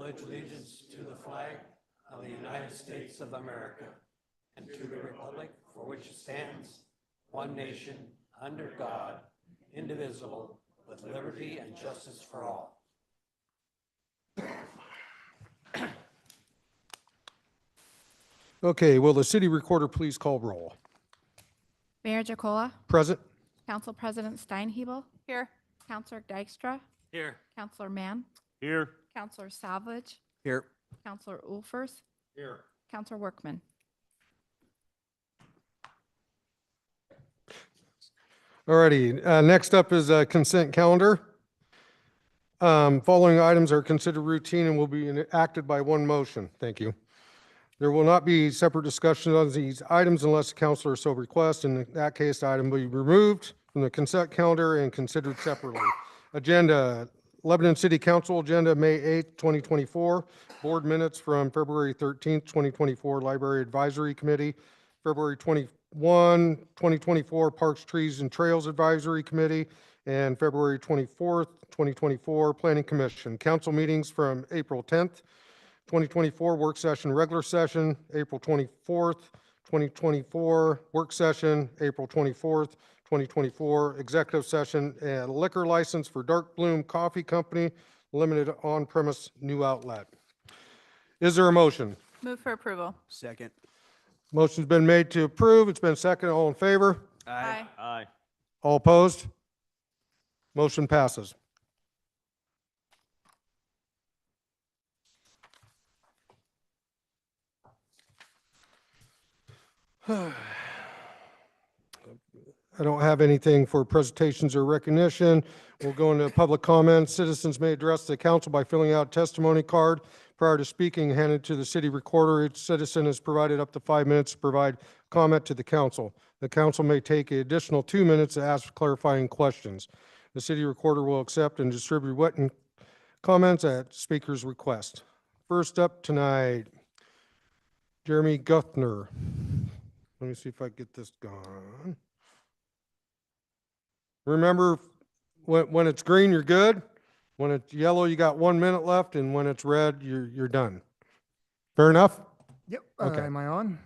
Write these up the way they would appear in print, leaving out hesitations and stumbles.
pledge allegiance to the flag of the United States of America and to the republic for which it stands, one nation, under God, indivisible, with liberty and justice for all. Okay, will the city recorder please call roll? Mayor Jacola, Present. Council President Steinhebel. Here. Councilor Dykstra, Here. Councilor Mann, Here. Councilor Savage, Here. Councilor Ulfers, Here. Councilor Workman. Alrighty, next up is a consent calendar. Following items are considered routine and will be enacted by one motion. Thank you. There will not be separate discussion on these items unless the councilor so requests. In that case, the item will be removed from the consent calendar and considered separately. Agenda, Lebanon City Council Agenda, May 8th, 2024. Board minutes from February 13th, 2024, Library Advisory Committee. February 21, 2024, Parks, Trees, and Trails Advisory Committee. And February 24th, 2024, Planning Commission. Council meetings from April 10th, 2024, work session, regular session, April 24th, 2024, work session, April 24th, 2024, executive session, and liquor license for Dark Bloom Coffee Company, limited on-premise new outlet. Is there a motion? Move for approval. Second. Motion's been made to approve. It's been seconded. All in favor? Aye. Aye. All opposed? Motion passes. I don't have anything for presentations or recognition. We'll go into public comments. Citizens may address the council by filling out a testimony card prior to speaking, handed to the city recorder. Each citizen is provided up to 5 minutes to provide comment to the council. The council may take an additional 2 minutes to ask clarifying questions. The city recorder will accept and distribute written comments at speaker's request. First up tonight, Jeremy Guthner. Let me see if I get this going. Remember, when it's green, you're good. When it's yellow, you got 1 minute left, and when it's red, you're done. Fair enough? Yep. Okay. Am I on?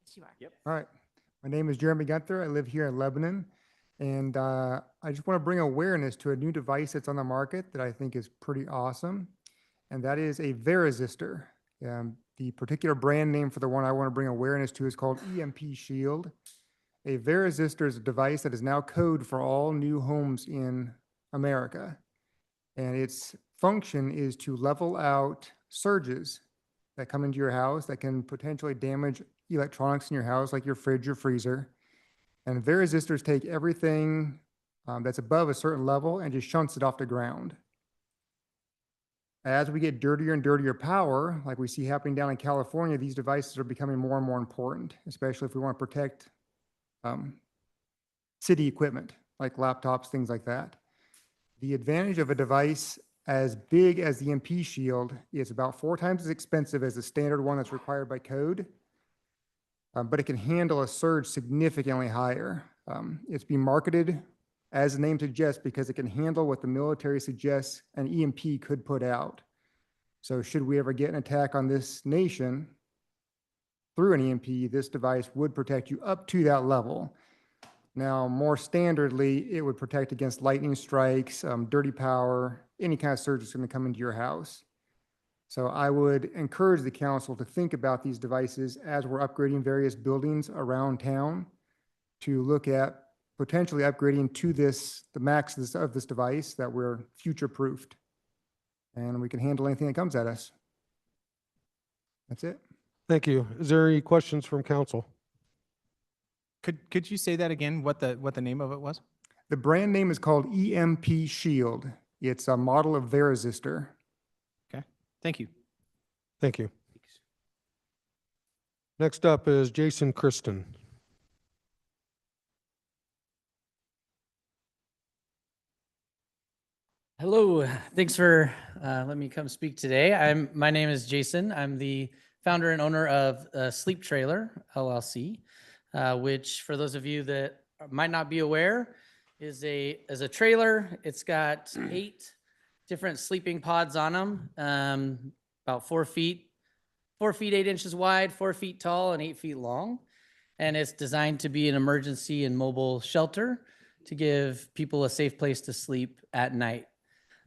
Yes, you are. Yep. All right. My name is Jeremy Gunther. I live here in Lebanon. And I just want to bring awareness to a new device that's on the market that I think is pretty awesome. And that is a Verisistor. The particular brand name for the one I want to bring awareness to is called EMP Shield. A Verisistor is a device that is now code for all new homes in America. And its function is to level out surges that come into your house that can potentially damage electronics in your house, like your fridge or freezer. And Verisistors take everything that's above a certain level and just shunts it off the ground. As we get dirtier and dirtier power, like we see happening down in California, these devices are becoming more and more important, especially if we want to protect city equipment, like laptops, things like that. The advantage of a device as big as the EMP Shield is about 4 times as expensive as the standard one that's required by code, but it can handle a surge significantly higher. It's being marketed, as the name suggests, because it can handle what the military suggests an EMP could put out. So should we ever get an attack on this nation through an EMP, this device would protect you up to that level. Now, more standardly, it would protect against lightning strikes, dirty power, any kind of surge that's going to come into your house. So I would encourage the council to think about these devices as we're upgrading various buildings around town, to look at potentially upgrading to the max of this device, that we're future-proofed and we can handle anything that comes at us. That's it. Thank you. Is there any questions from council? Could you say that again, what the name of it was? The brand name is called EMP Shield. It's a model of Verisistor. Okay, thank you. Thank you. Next up is Jason Kristen. Hello, thanks for letting me come speak today. My name is Jason. I'm the founder and owner of Sleep Trailer LLC, which, for those of you that might not be aware, is a trailer. It's got 8 different sleeping pods on them. about 4 feet 8 inches wide, 4 feet tall, and 8 feet long. And it's designed to be an emergency and mobile shelter to give people a safe place to sleep at night.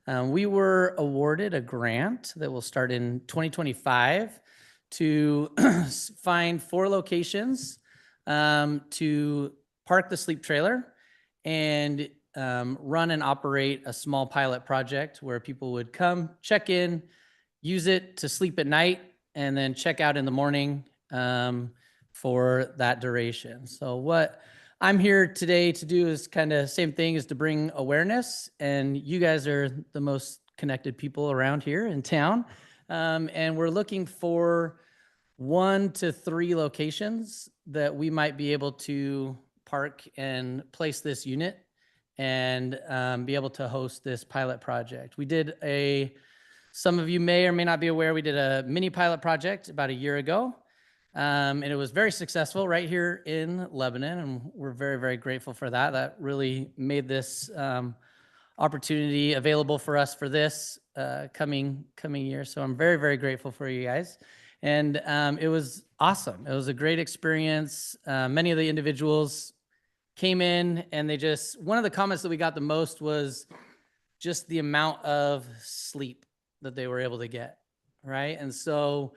We were awarded a grant that will start in 2025 to find 4 locations to park the sleep trailer and run and operate a small pilot project where people would come, check in, use it to sleep at night, and then check out in the morning for that duration. So what I'm here today to do is kind of same thing, is to bring awareness, and you guys are the most connected people around here in town. And we're looking for 1 to 3 locations that we might be able to park and place this unit and be able to host this pilot project. Some of you may or may not be aware, we did a mini pilot project about a year ago. And it was very successful right here in Lebanon, and we're very, very grateful for that. That really made this opportunity available for us for this coming year. So I'm very, very grateful for you guys. And it was awesome. It was a great experience. Many of the individuals came in, and one of the comments that we got the most was just the amount of sleep that they were able to get, right? And so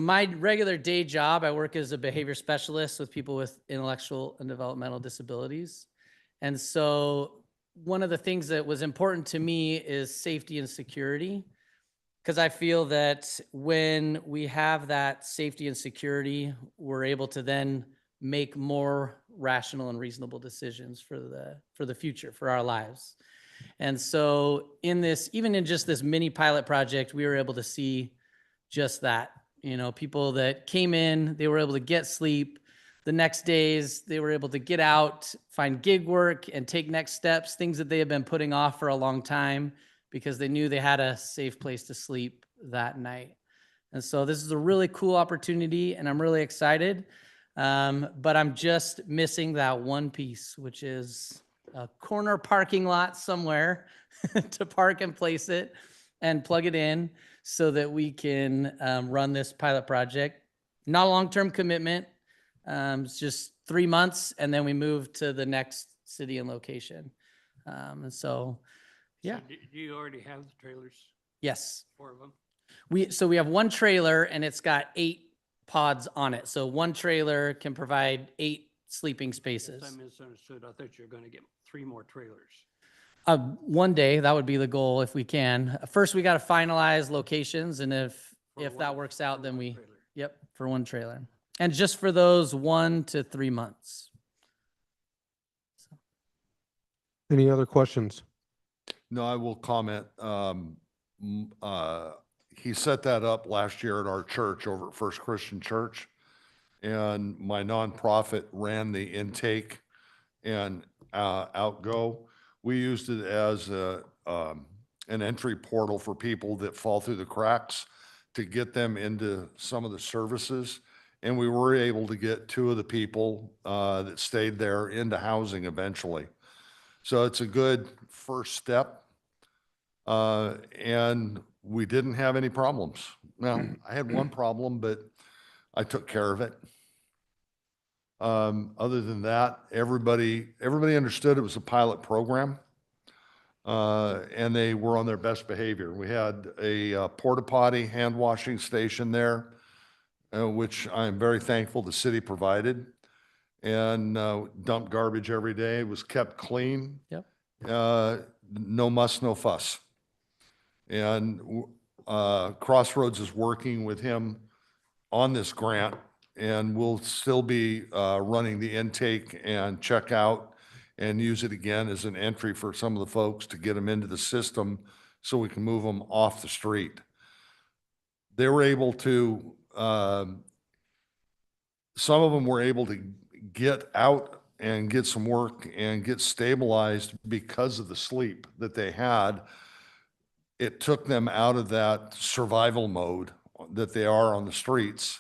my regular day job, I work as a behavior specialist with people with intellectual and developmental disabilities. And so one of the things that was important to me is safety and security, because I feel that when we have that safety and security, we're able to then make more rational and reasonable decisions for the future, for our lives. And so even in just this mini pilot project, we were able to see just that. People that came in, they were able to get sleep. The next days, they were able to get out, find gig work, and take next steps, things that they had been putting off for a long time because they knew they had a safe place to sleep that night. And so this is a really cool opportunity, and I'm really excited. But I'm just missing that one piece, which is a corner parking lot somewhere to park and place it and plug it in so that we can run this pilot project. Not a long-term commitment. It's just 3 months, and then we move to the next city and location. And so, yeah. So do you already have the trailers, Yes. 4 of them? We have one trailer, and it's got 8 pods on it. So one trailer can provide 8 sleeping spaces. I misunderstood. I thought you were going to get 3 more trailers. One day, that would be the goal if we can. First, we got to finalize locations, and if that works out, then for one trailer. And just for those 1 to 3 months. Any other questions? No, I will comment. He set that up last year at our church over at First Christian Church. And my nonprofit ran the intake and outgo. We used it as an entry portal for people that fall through the cracks to get them into some of the services. And we were able to get 2 of the people that stayed there into housing eventually. So it's a good first step. And we didn't have any problems. Now, I had one problem, but I took care of it. Other than that, everybody understood it was a pilot program. And they were on their best behavior. We had a porta potty hand washing station there, which I'm very thankful the city provided, and dumped garbage every day. It was kept clean. Yep. No muss, no fuss. And Crossroads is working with him on this grant, and we'll still be running the intake and checkout and use it again as an entry for some of the folks to get them into the system so we can move them off the street. They were able to, some of them were able to get out and get some work and get stabilized because of the sleep that they had. It took them out of that survival mode that they are on the streets,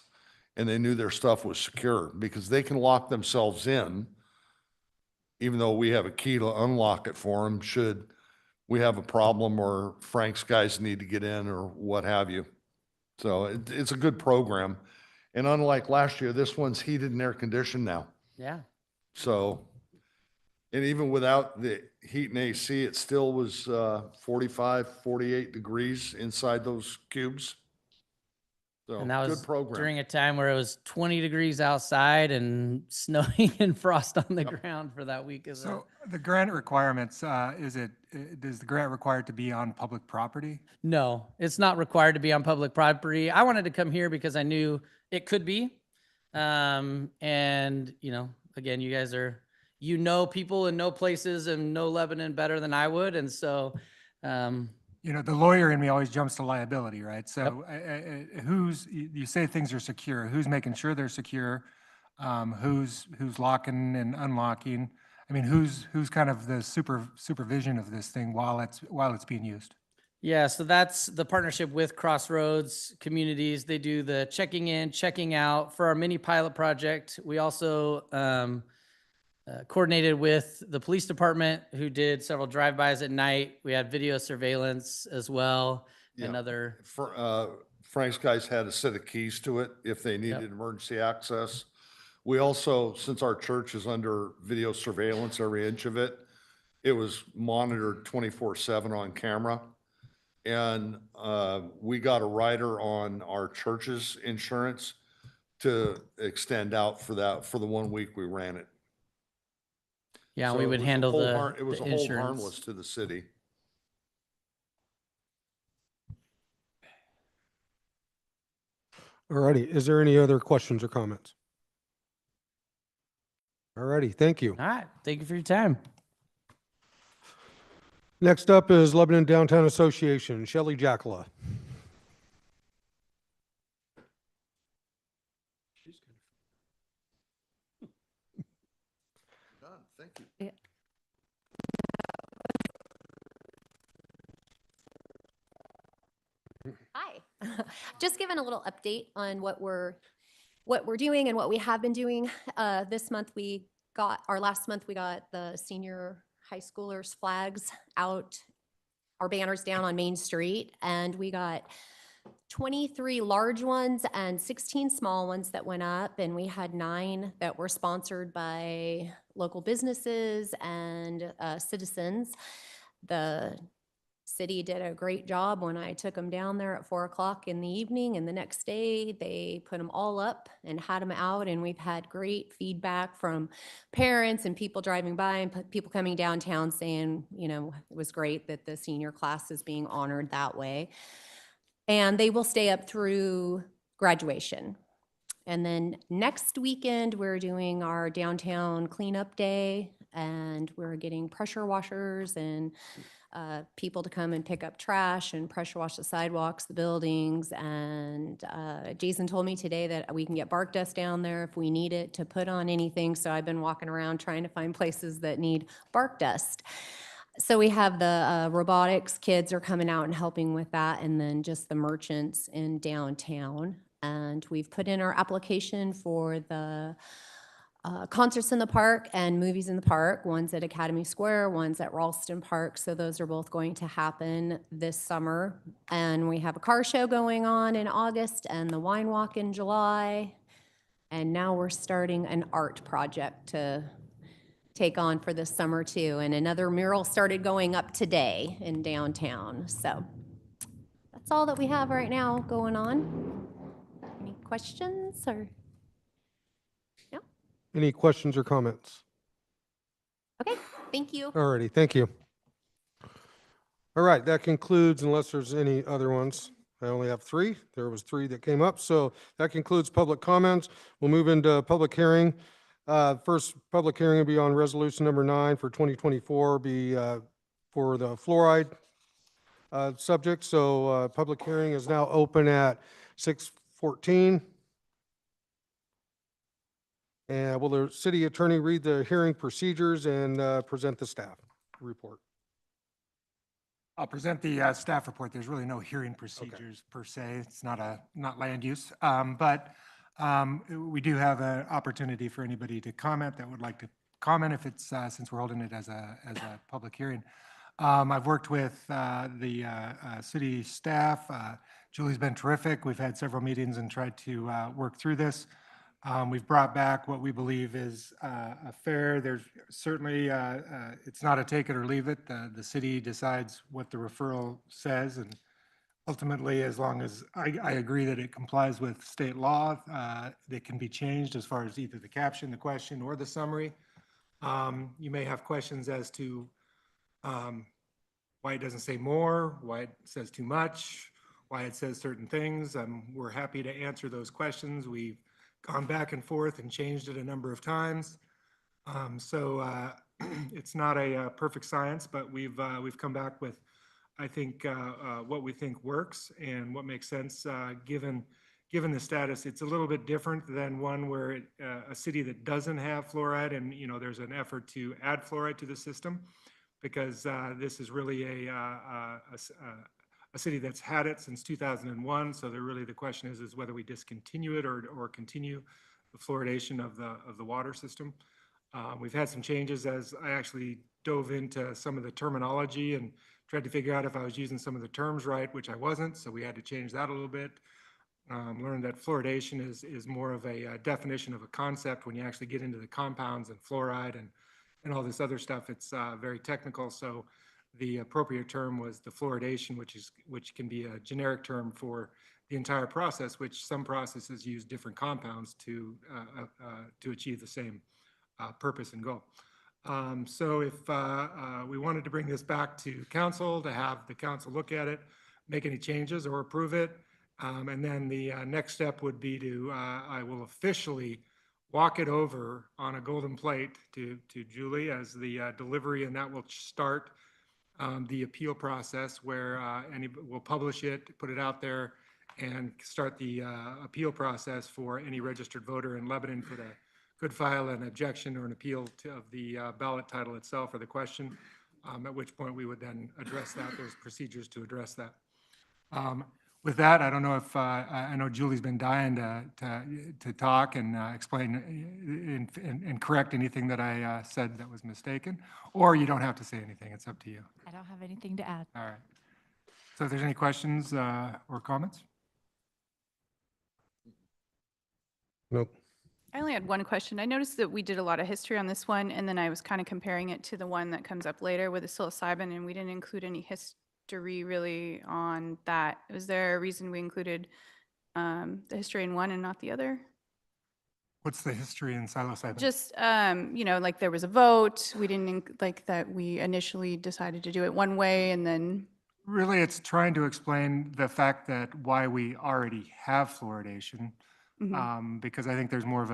and they knew their stuff was secure because they can lock themselves in, even though we have a key to unlock it for them should we have a problem or Frank's guys need to get in or what have you. So it's a good program. And unlike last year, this one's heated and air conditioned now. Yeah. So, and even without the heat and AC, it still was 45, 48 degrees inside those cubes. So, And that good was program. during a time where it was 20 degrees outside and snowing and frost on the Yep. ground for that week. So the grant requirements, does the grant require it to be on public property? No, it's not required to be on public property. I wanted to come here because I knew it could be. And again, you guys are, people and know places and know Lebanon better than I would. And so, The lawyer in me always jumps to liability, right? So you say things are secure, who's making sure they're secure? Who's locking and unlocking? I mean, who's kind of the supervision of this thing while it's being used? yeah, so that's the partnership with Crossroads Communities. They do the checking in, checking out for our mini pilot project. We also coordinated with the police department, who did several drive-bys at night. We had video surveillance as well, and Yeah. other. Frank's guys had a set of keys to it if they needed emergency access. We also, since our church is under video surveillance, every inch of it, it was monitored 24/7 on camera. And we got a rider on our church's insurance to extend out for the 1 week we ran it. Yeah, So we it would was a handle hold the har- It was the a hold insurance. harmless to the city. All righty. Is there any other questions or comments? All righty. Thank you. All right, thank you for your time. Next up is Lebanon Downtown Association, Shelley Jackala. Done. Thank you. Hi. Just giving a little update on what we're doing and what we have been doing. Last month we got the senior high schoolers flags out, our banners down on Main Street, and we got 23 large ones and 16 small ones that went up, and we had 9 that were sponsored by local businesses and citizens. The city did a great job when I took them down there at 4 o'clock in the evening, and the next day they put them all up and had them out, and we've had great feedback from parents and people driving by and people coming downtown saying, it was great that the senior class is being honored that way. And they will stay up through graduation. And then next weekend, we're doing our downtown cleanup day, and we're getting pressure washers and people to come and pick up trash and pressure wash the sidewalks, the buildings. And Jason told me today that we can get bark dust down there if we need it to put on anything. So I've been walking around trying to find places that need bark dust. So we have the robotics kids are coming out and helping with that, and then just the merchants in downtown. And we've put in our application for the concerts in the park and movies in the park. One's at Academy Square, one's at Ralston Park. So those are both going to happen this summer. And we have a car show going on in August and the wine walk in July. And now we're starting an art project to take on for this summer too. And another mural started going up today in downtown. So that's all that we have right now going on. Any questions or? No? Any questions or comments? Okay, thank you. All righty. Thank you. All right. That concludes, unless there's any other ones. I only have 3. There was 3 that came up. So that concludes public comments. We'll move into public hearing. First public hearing will be on resolution number 9 for 2024, be for the fluoride subject. So public hearing is now open at 6:14. And will the city attorney read the hearing procedures and present the staff report? I'll present the staff report. There's really no hearing procedures per se. It's not land use. But we do have an opportunity for anybody to comment that would like to comment if it's, since we're holding it as a public hearing. I've worked with the city staff, Julie's been terrific. We've had several meetings and tried to work through this. We've brought back what we believe is a fair. There's certainly, it's not a take it or leave it. The city decides what the referral says, and ultimately, as long as I agree that it complies with state law, it can be changed as far as either the caption, the question, or the summary. You may have questions as to why it doesn't say more, why it says too much, why it says certain things. We're happy to answer those questions. We've gone back and forth and changed it a number of times. So it's not a perfect science, but we've come back with, I think, what we think works and what makes sense given the status. It's a little bit different than one where a city that doesn't have fluoride, and there's an effort to add fluoride to the system, because this is really a city that's had it since 2001. So the question is whether we discontinue it or continue the fluoridation of the water system. We've had some changes as I actually dove into some of the terminology and tried to figure out if I was using some of the terms right, which I wasn't. So we had to change that a little bit. Learned that fluoridation is more of a definition of a concept. When you actually get into the compounds and fluoride and all this other stuff, it's very technical. So the appropriate term was the fluoridation, which can be a generic term for the entire process, which some processes use different compounds to achieve the same purpose and goal. So if we wanted to bring this back to council, to have the council look at it, make any changes or approve it, and then the next step would be I will officially walk it over on a golden plate to Julie as the delivery, and that will start the appeal process where we'll publish it, put it out there, and start the appeal process for any registered voter in Lebanon could file an objection or an appeal of the ballot title itself or the question, at which point we would then address that. There's procedures to address that. With that, I don't know if, I know Julie's been dying to talk and explain and correct anything that I said that was mistaken, or you don't have to say anything. It's up to you. I don't have anything to add. All right. So if there's any questions or comments? Nope. I only had one question. I noticed that we did a lot of history on this one, and then I was kind of comparing it to the one that comes up later with the psilocybin, and we didn't include any history really on that. Was there a reason we included the history in one and not the other? What's the history in psilocybin? Just, like there was a vote. We didn't, like that we initially decided to do it one way and then. Really, it's trying to explain the fact that why we already have fluoridation. Because I think there's more of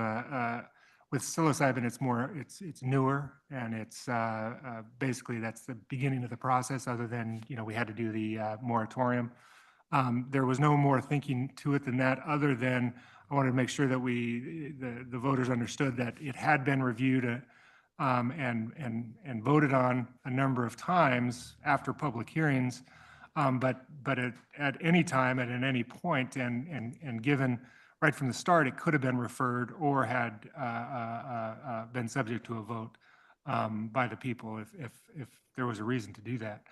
with psilocybin, it's newer, and it's basically that's the beginning of the process, other than, we had to do the moratorium. There was no more thinking to it than that, other than I wanted to make sure that the voters understood that it had been reviewed and voted on a number of times after public hearings, but at any time and at any point, and given right from the start, it could have been referred or had been subject to a vote by the people if there was a reason to do that.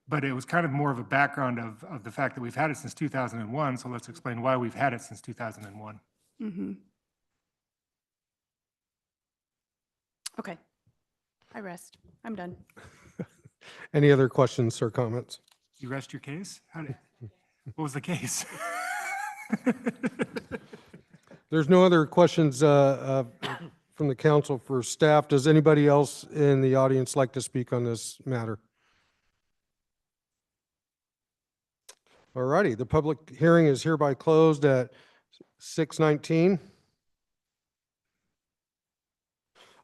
But it was kind of more of a background of the fact that we've had it since 2001, so let's explain why we've had it since 2001. Okay. I rest. I'm done. Any other questions or comments? You rest your case? What was the case? There's no other questions from the council for staff. Does anybody else in the audience like to speak on this matter? All righty, the public hearing is hereby closed at 6:19.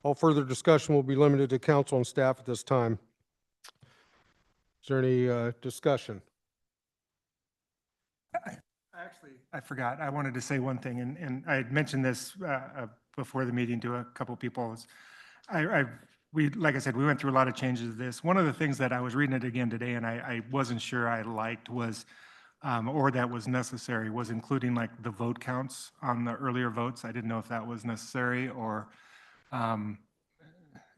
All further discussion will be limited to council and staff at this time. Is there any discussion? Actually, I forgot. I wanted to say one thing, and I had mentioned this before the meeting to a couple people. Like I said, we went through a lot of changes to this. One of the things that I was reading it again today, and I wasn't sure I liked was, or that was necessary, was including like the vote counts on the earlier votes. I didn't know if that was necessary or,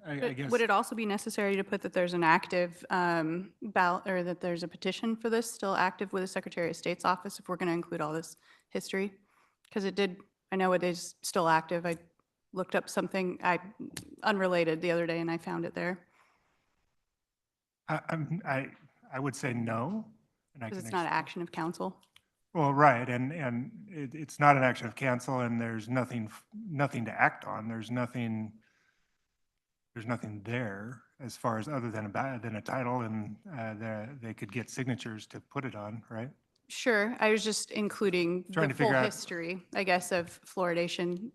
I But guess. would it also be necessary to put that there's an active ballot, or that there's a petition for this still active with the Secretary of State's office if we're going to include all this history? Because I know it is still active. I looked up something unrelated the other day and I found it there. I would say no. And I Because can it's not an ex- action of council. Well, right, and it's not an action of council, and there's nothing to act on. There's nothing there as far as other than a title, and they could get signatures to put it on, right? Sure, I was just including Trying the to full figure out- history, I guess, of fluoridation,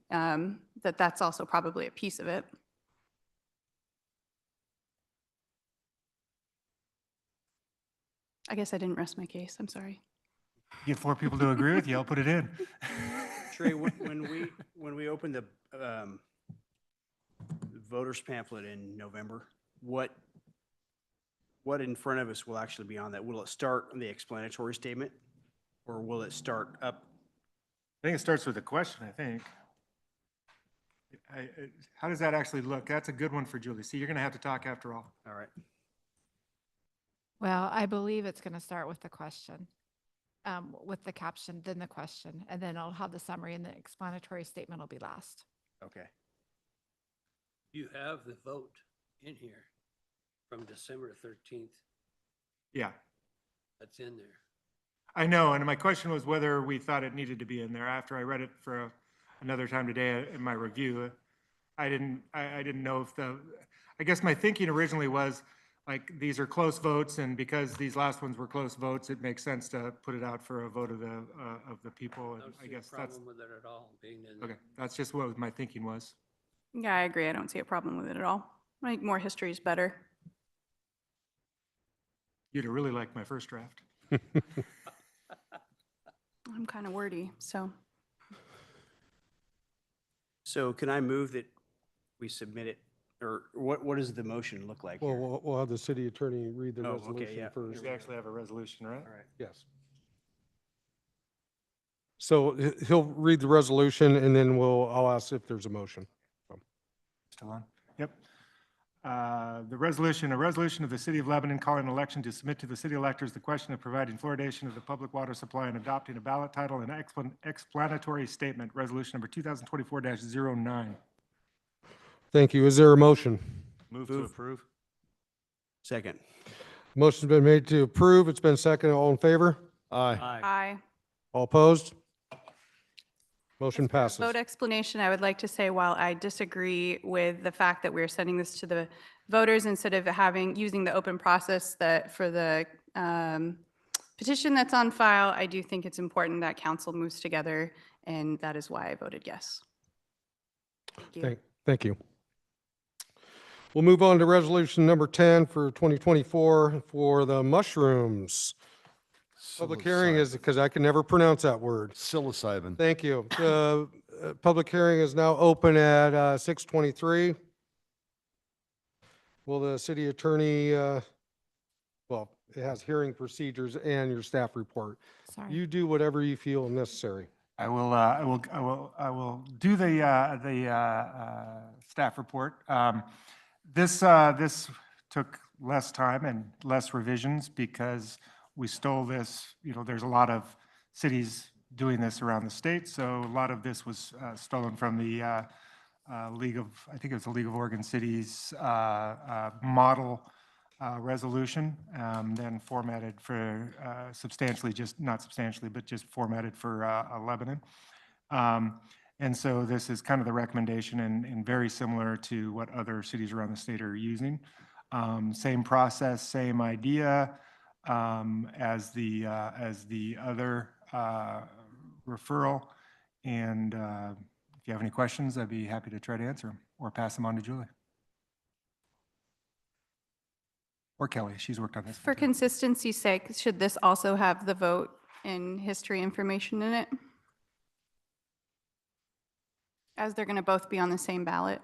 that's also probably a piece of it. I guess I didn't rest my case, I'm sorry. Get 4 people to agree with you, I'll put it in. Trey, when we open the voters pamphlet in November, what in front of us will actually be on that? Will it start on the explanatory statement? Or will it start up? I think it starts with a question, I think. How does that actually look? That's a good one for Julie. See, you're going to have to talk after all. All right. Well, I believe it's going to start with the question, with the caption, then the question, and then I'll have the summary and the explanatory statement will be last. Okay. You have the vote in here from December 13th. Yeah, That's in there. I know, and my question was whether we thought it needed to be in there. After I read it for another time today in my review, I didn't know if I guess my thinking originally was, like, these are close votes, and because these last ones were close votes, it makes sense to put it out for a vote of the people. And Don't I see a guess that's, problem with it at all being in there. okay, that's just what my thinking was. Yeah, I agree, I don't see a problem with it at all. I think more history is better. You'd have really liked my first draft. I'm kind of wordy, so. So can I move that we submit it, or what does the motion look like Well, here? we'll have the city attorney read the Oh, okay, resolution yeah. first. We actually have a resolution, right? All right. Yes. So he'll read the resolution and then I'll ask if there's a motion. Still on? Yep. A resolution of the City of Lebanon calling an election to submit to the city electors the question of providing fluoridation of the public water supply and adopting a ballot title and explanatory statement, resolution number 2024-09. Thank you. Is there a motion? Move to approve. Second. Motion's been made to approve. It's been seconded. All in favor? Aye. Aye. All opposed? Motion passes. Vote explanation, I would like to say, while I disagree with the fact that we're sending this to the voters instead of using the open process for the petition that's on file, I do think it's important that council moves together, and that is why I voted yes. Thank you. Thank you. We'll move on to resolution number 10 for 2024 for the mushrooms. Public hearing is, because I can never pronounce that word. Psilocybin. Thank you. The public hearing is now open at 6:23. Will the city attorney, well, it has hearing procedures and your staff report. Sorry. You do whatever you feel necessary. I will do the staff report. This took less time and less revisions because we stole this, there's a lot of cities doing this around the state, so a lot of this was stolen from the League of, I think it was the League of Oregon Cities model resolution, then formatted for substantially, just not substantially, but just formatted for Lebanon. And so this is kind of the recommendation and very similar to what other cities around the state are using. Same process, same idea as the other referral. And if you have any questions, I'd be happy to try to answer them or pass them on to Julie. Or Kelly, she's worked on this. For one too. consistency's sake, should this also have the vote and history information in it? As they're going to both be on the same ballot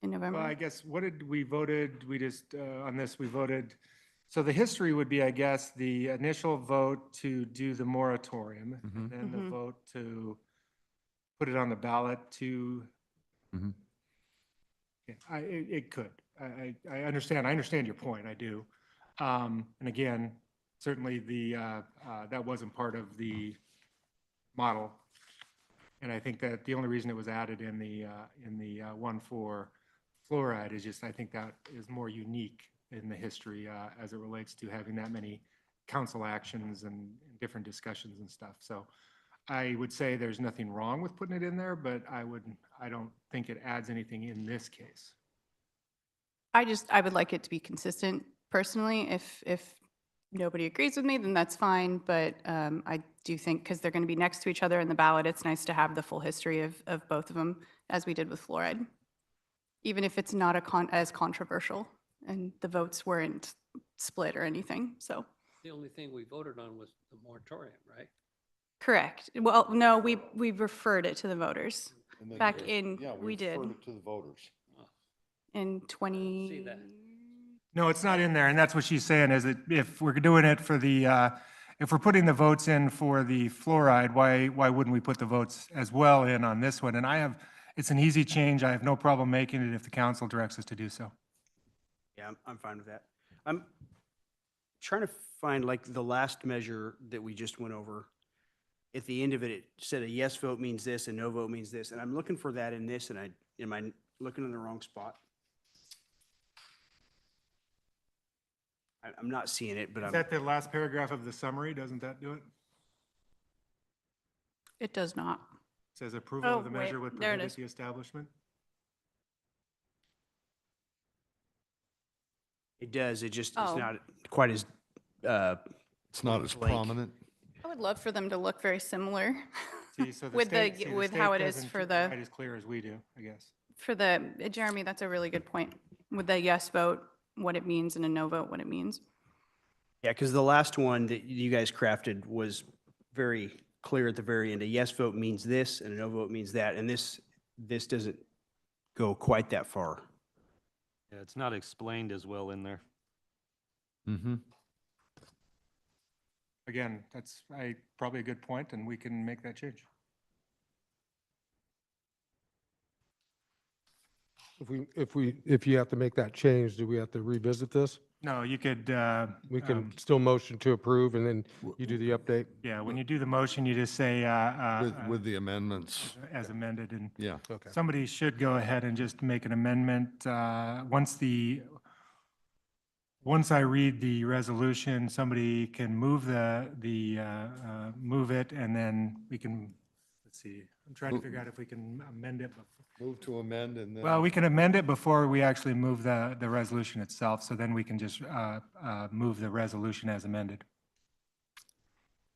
in November? Well, I guess, what did we voted, we just, on this, we voted, so the history would be, I guess, the initial vote to do the moratorium, and then the vote to put it on the ballot to, Mhm. yeah, it could. I understand your point, I do. And again, certainly that wasn't part of the model. And I think that the only reason it was added in the one for fluoride is just, I think that is more unique in the history as it relates to having that many council actions and different discussions and stuff. So I would say there's nothing wrong with putting it in there, but I don't think it adds anything in this case. I would like it to be consistent personally. If nobody agrees with me, then that's fine. But I do think, because they're going to be next to each other in the ballot, it's nice to have the full history of both of them, as we did with fluoride, even if it's not as controversial and the votes weren't split or anything. So, The only thing we voted on was the moratorium, right? correct. Well, no, we referred it to the voters And then back you- in, yeah, we did, referred it to the voters. in 20. See that? No, it's not in there, and that's what she's saying, is that if we're doing it for the, if we're putting the votes in for the fluoride, why wouldn't we put the votes as well in on this one? And it's an easy change, I have no problem making it if the council directs us to do so. Yeah, I'm fine with that. I'm trying to find like the last measure that we just went over. At the end of it, it said a yes vote means this and no vote means this. And I'm looking for that in this, and am I looking in the wrong spot? I'm not seeing it, but Is I'm, that the last paragraph of the summary? Doesn't that do it? It does not. It says approval of the Oh, wait, measure would there it prohibit is. the establishment. it does, it just, Oh. it's not quite as, It's not as Blank. prominent. I would love for them to look very similar See, so the with state- see, the with state how it is doesn't for write the, as clear as we do, I guess. Jeremy, that's a really good point. With the yes vote, what it means, and a no vote, what it means. yeah, because the last one that you guys crafted was very clear at the very end. A yes vote means this and a no vote means that. And this doesn't go quite that far. Yeah, it's not explained as well in there. Mm-hmm. Again, that's probably a good point, and we can make that change. If you have to make that change, do we have to revisit this? No, you could, We can still motion to approve and then you do the update? yeah, when you do the motion, you just say, With the amendments, as amended, and yeah. Okay. somebody should go ahead and just make an amendment. Once I read the resolution, somebody can move move it, and then we can, let's see, I'm trying to figure out if we can amend it. Move to amend and then. Well, we can amend it before we actually move the resolution itself, so then we can just move the resolution as amended.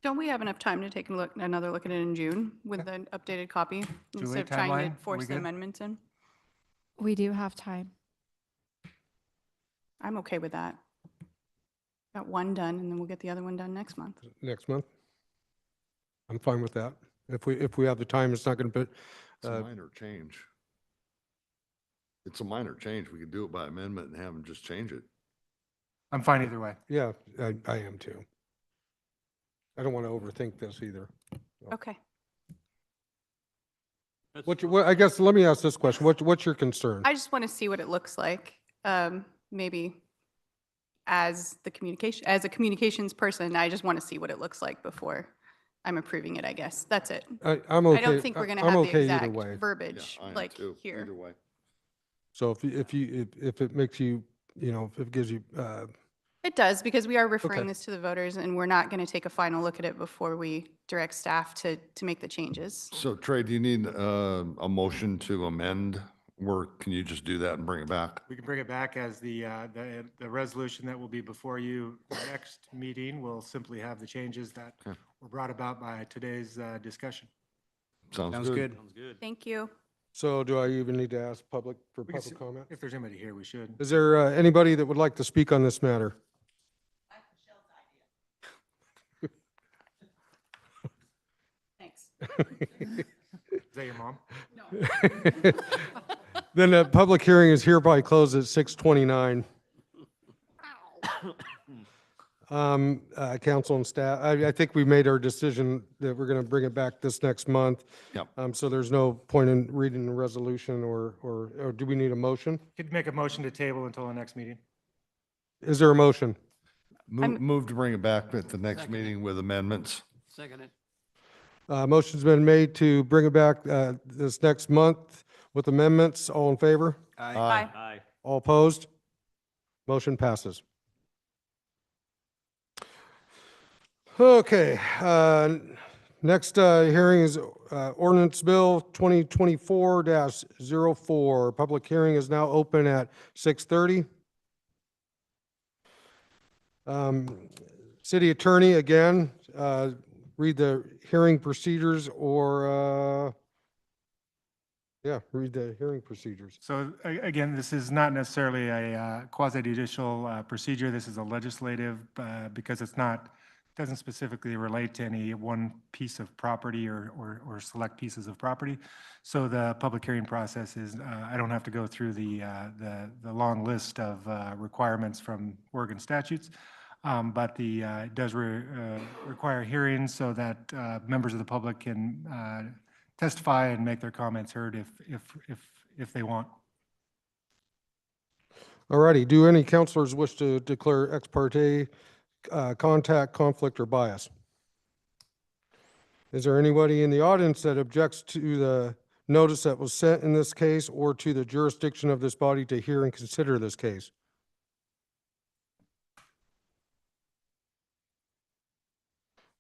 Don't we have enough time to take another look at it in June with an updated copy Julie, instead of trying timeline? Are to we force the good? amendments in? We do have time. I'm okay with that. Got one done, and then we'll get the other one done next month. Next month? I'm fine with that. If we have the time, it's not going to put, It's a minor change. It's a minor change. We could do it by amendment and have them just change it. I'm fine either way. yeah, I am too. I don't want to overthink this either. Okay. I guess, let me ask this question. What's your concern? I just want to see what it looks like. Maybe as a communications person, I just want to see what it looks like before I'm approving it, I guess. That's it. I'm okay. I don't think we're going to I'm have the okay either exact way. Yeah, verbiage I am like too, here. either way. So if it makes you, if it gives you, It does, because we are Okay. referring this to the voters, and we're not going to take a final look at it before we direct staff to make the changes. So Trey, do you need a motion to amend, or can you just do that and bring it back? We can bring it back as the resolution that will be before you. The next meeting will simply have the changes that Okay. were brought about by today's discussion. Sounds Sounds good. good. Sounds good. Thank you. so do I even need to ask for We can public s- comment? If there's anybody here, we should. Is there anybody that would like to speak on this matter? Thanks. Is that your mom? Then the public hearing is hereby closed at 6:29. Council and staff, I think we made our decision that we're going to bring it back this next month. Yep. So there's no point in reading the resolution or do we need a motion? Could make a motion to table until the next meeting. Is there a motion? Move to bring it back at the next Second. meeting with amendments. Second it. Motion's been made to bring it back this next month with amendments. All in favor? Aye. Aye. All opposed? Motion passes. Okay, next hearing is ordinance bill 2024-04. Public hearing is now open at 6:30. City attorney, again, read the hearing procedures or, read the hearing procedures. So again, this is not necessarily a quasi-judicial procedure. This is a legislative, because it's not, doesn't specifically relate to any one piece of property or select pieces of property. So the public hearing process is, I don't have to go through the long list of requirements from Oregon statutes. But it does require hearings so that members of the public can testify and make their comments heard if they want. All righty, do any counselors wish to declare ex parte contact, conflict, or bias? Is there anybody in the audience that objects to the notice that was sent in this case or to the jurisdiction of this body to hear and consider this case?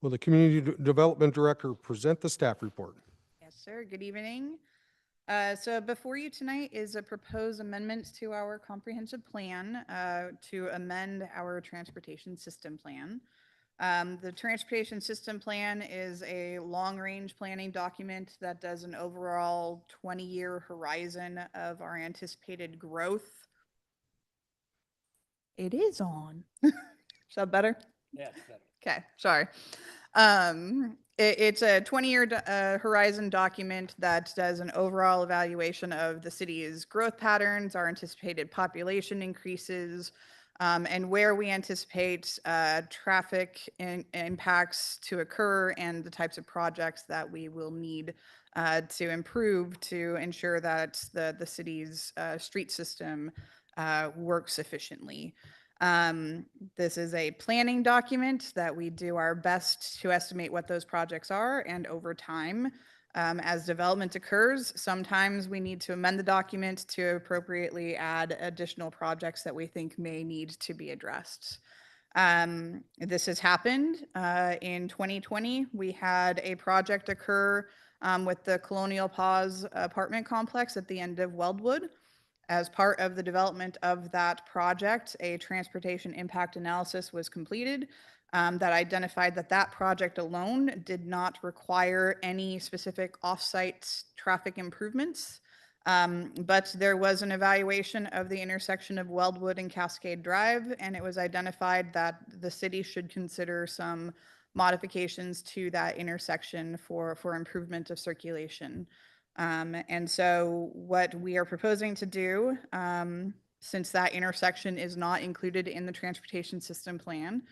Will the Community Development Director present the staff report? Yes, sir. Good evening. So before you tonight is a proposed amendment to our comprehensive plan to amend our transportation system plan. The transportation system plan is a long-range planning document that does an overall 20-year horizon of our anticipated growth. It is on. Is that better? Yeah, it's better. Okay, sorry. It's a 20-year horizon document that does an overall evaluation of the city's growth patterns, our anticipated population increases, and where we anticipate traffic impacts to occur and the types of projects that we will need to improve to ensure that the city's street system works efficiently. This is a planning document that we do our best to estimate what those projects are, and over time, as development occurs, sometimes we need to amend the document to appropriately add additional projects that we think may need to be addressed. This has happened. In 2020, we had a project occur with the Colonial Pause apartment complex at the end of Weldwood. As part of the development of that project, a transportation impact analysis was completed that identified that that project alone did not require any specific off-site traffic improvements. But there was an evaluation of the intersection of Weldwood and Cascade Drive, and it was identified that the city should consider some modifications to that intersection for improvement of circulation. And so what we are proposing to do, since that intersection is not included in the transportation system plan,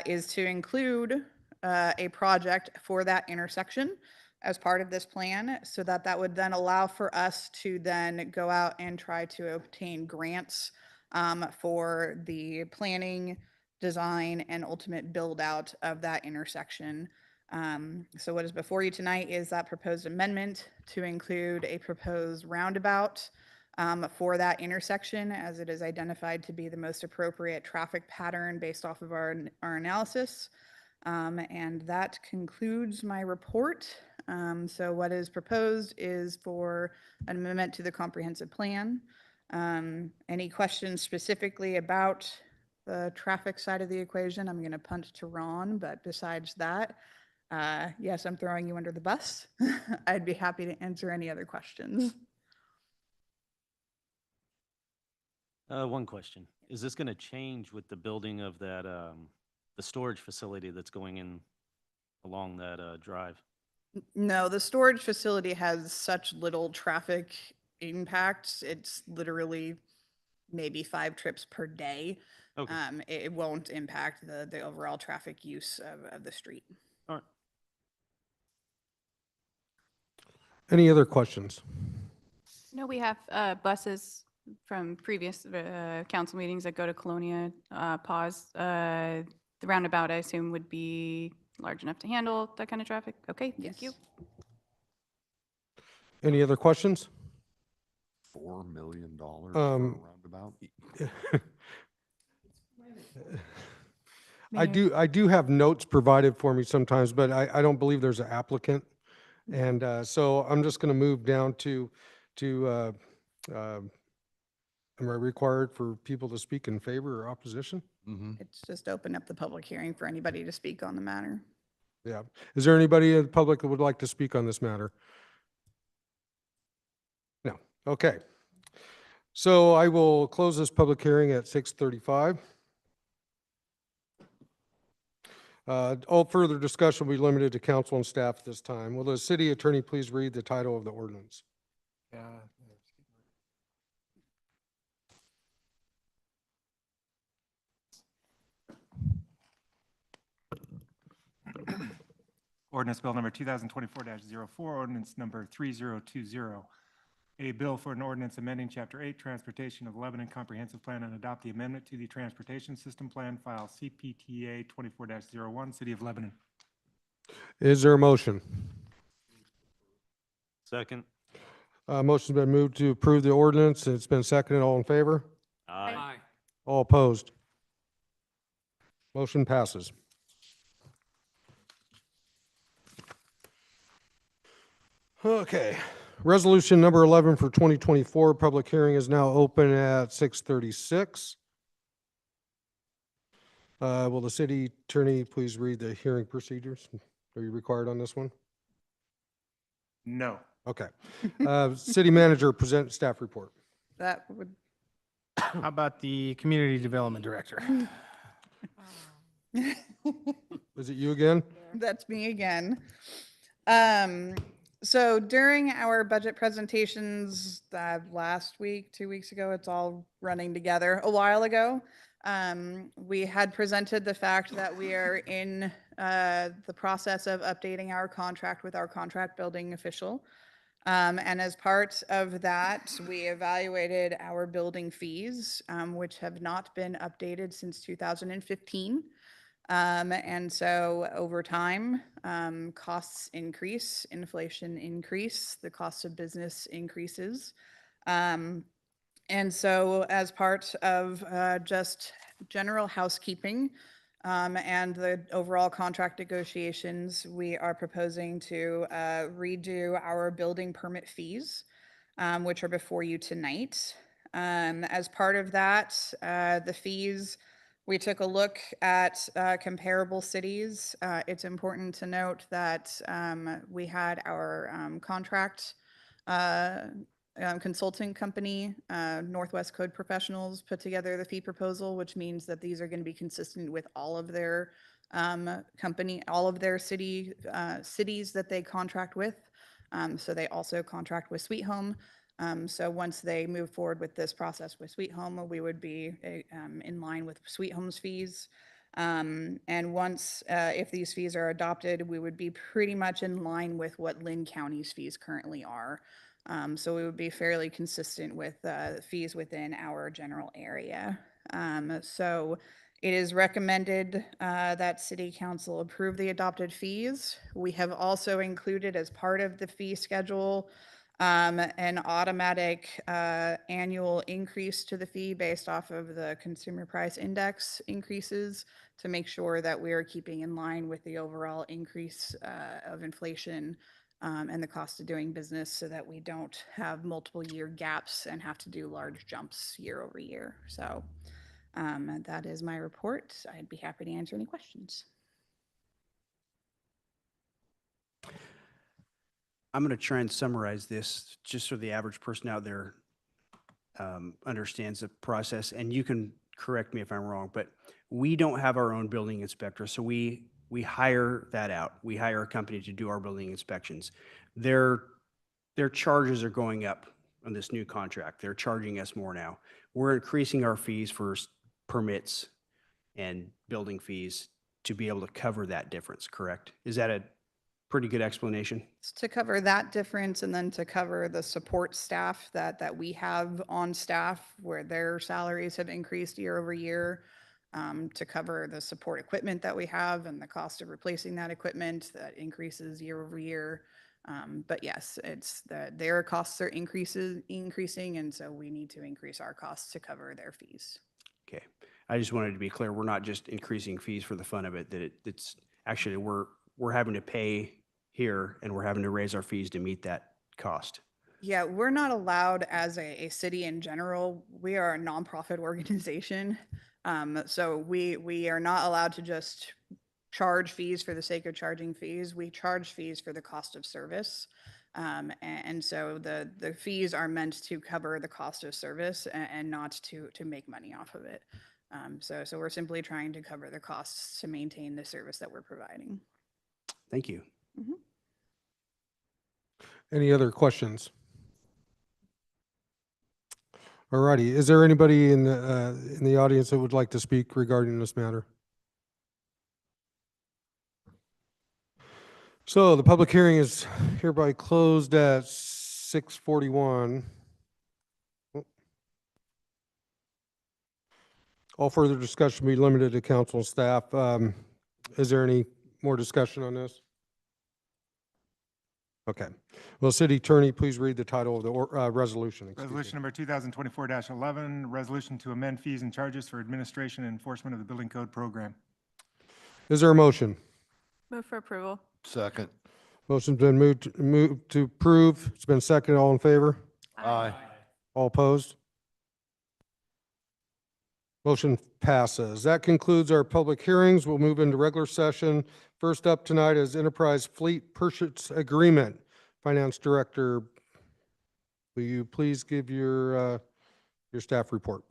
is to include a project for that intersection as part of this plan, so that that would then allow for us to then go out and try to obtain grants for the planning, design, and ultimate build out of that intersection. So what is before you tonight is that proposed amendment to include a proposed roundabout for that intersection, as it is identified to be the most appropriate traffic pattern based off of our analysis. And that concludes my report. So what is proposed is for an amendment to the comprehensive plan. Any questions specifically about the traffic side of the equation? I'm going to punt to Ron, but besides that, yes, I'm throwing you under the bus. I'd be happy to answer any other questions. One question. Is this going to change with the building of that, the storage facility that's going in along that drive? No, the storage facility has such little traffic impact. It's literally maybe 5 trips per day. Okay. It won't impact the overall traffic use of the street. All right. Any other questions? No, we have buses from previous council meetings that go to Colonia, pause. The roundabout, I assume, would be large enough to handle that kind of traffic? Okay, thank you. Any other questions? $4 million for a roundabout? I do have notes provided for me sometimes, but I don't believe there's an applicant. And so I'm just going to move down to, am I required for people to speak in favor or opposition? It's just open up the public hearing for anybody to speak on the matter. Yeah. Is there anybody in the public that would like to speak on this matter? No. Okay. So I will close this public hearing at 6:35. All further discussion will be limited to council and staff at this time. Will the city attorney please read the title of the ordinance? Ordinance Bill number 2024-04, ordinance number 3020. A bill for an ordinance amending Chapter 8 Transportation of Lebanon Comprehensive Plan and adopt the amendment to the Transportation System Plan, file CPTA 24-01, City of Lebanon. Is there a motion? Second. Motion's been moved to approve the ordinance. It's been seconded. All in favor? Aye. All opposed? Motion passes. Okay. Resolution number 11 for 2024, public hearing is now open at 6:36. Will the city attorney please read the hearing procedures? Are you required on this one? No. Okay. City manager, present staff report. That would, How about the community development director? Is it you again? that's me again. So during our budget presentations last week, 2 weeks ago, it's all running together a while ago. We had presented the fact that we are in the process of updating our contract with our contract building official. And as part of that, we evaluated our building fees, which have not been updated since 2015. And so over time, costs increase, inflation increase, the cost of business increases. And so as part of just general housekeeping and the overall contract negotiations, we are proposing to redo our building permit fees, which are before you tonight. As part of that, the fees, we took a look at comparable cities. It's important to note that we had our contract consulting company, Northwest Code Professionals, put together the fee proposal, which means that these are going to be consistent with all of their all of their cities that they contract with. So they also contract with Sweet Home. So once they move forward with this process with Sweet Home, we would be in line with Sweet Home's fees. And once, if these fees are adopted, we would be pretty much in line with what Lynn County's fees currently are. So we would be fairly consistent with fees within our general area. So it is recommended that City Council approve the adopted fees. We have also included as part of the fee schedule an automatic annual increase to the fee based off of the consumer price index increases to make sure that we are keeping in line with the overall increase of inflation and the cost of doing business so that we don't have multiple year gaps and have to do large jumps year over year. So that is my report. I'd be happy to answer any questions. I'm going to try and summarize this just so the average person out there understands the process. And you can correct me if I'm wrong, but we don't have our own building inspector. So we hire that out. We hire a company to do our building inspections. Their charges are going up on this new contract. They're charging us more now. We're increasing our fees for permits and building fees to be able to cover that difference, correct? Is that a pretty good explanation? It's to cover that difference and then to cover the support staff that we have on staff where their salaries have increased year over year, to cover the support equipment that we have and the cost of replacing that equipment that increases year over year. But yes, it's their costs are increasing, and so we need to increase our costs to cover their fees. Okay. I just wanted to be clear, we're not just increasing fees for the fun of it, that it's actually, we're having to pay here and we're having to raise our fees to meet that cost. Yeah, we're not allowed as a city in general. We are a nonprofit organization. So we are not allowed to just charge fees for the sake of charging fees. We charge fees for the cost of service. And so the fees are meant to cover the cost of service and not to make money off of it. So we're simply trying to cover the costs to maintain the service that we're providing. Thank you. Any other questions? All righty. Is there anybody in the audience that would like to speak regarding this matter? So the public hearing is hereby closed at 6:41. All further discussion be limited to council and staff. Is there any more discussion on this? Okay. Will City Attorney please read the title of the resolution? Excuse me. Resolution number 2024-11, resolution to amend fees and charges for administration and enforcement of the building code program. Is there a motion? Move for approval. Second. Motion's been moved to approve. It's been seconded. All in favor? Aye. All opposed? Motion passes. That concludes our public hearings. We'll move into regular session. First up tonight is Enterprise Fleet Purchase Agreement. Finance Director, will you please give your staff report?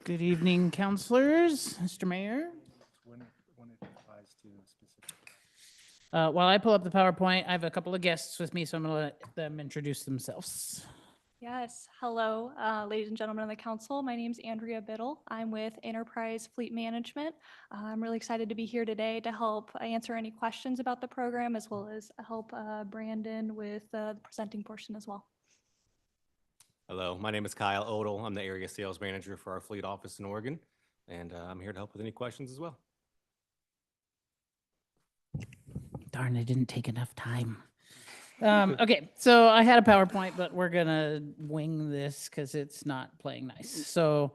Good evening, counselors, Mr. Mayor. When it applies to specific. While I pull up the PowerPoint, I have a couple of guests with me, so I'm going to let them introduce themselves. Yes, hello, ladies and gentlemen of the council. My name's Andrea Biddle. I'm with Enterprise Fleet Management. I'm really excited to be here today to help answer any questions about the program, as well as help Brandon with the presenting portion as well. Hello, my name is Kyle Odell. I'm the area sales manager for our fleet office in Oregon, and I'm here to help with any questions as well. Darn, I didn't take enough time. Okay, so I had a PowerPoint, but we're gonna wing this because it's not playing nice. So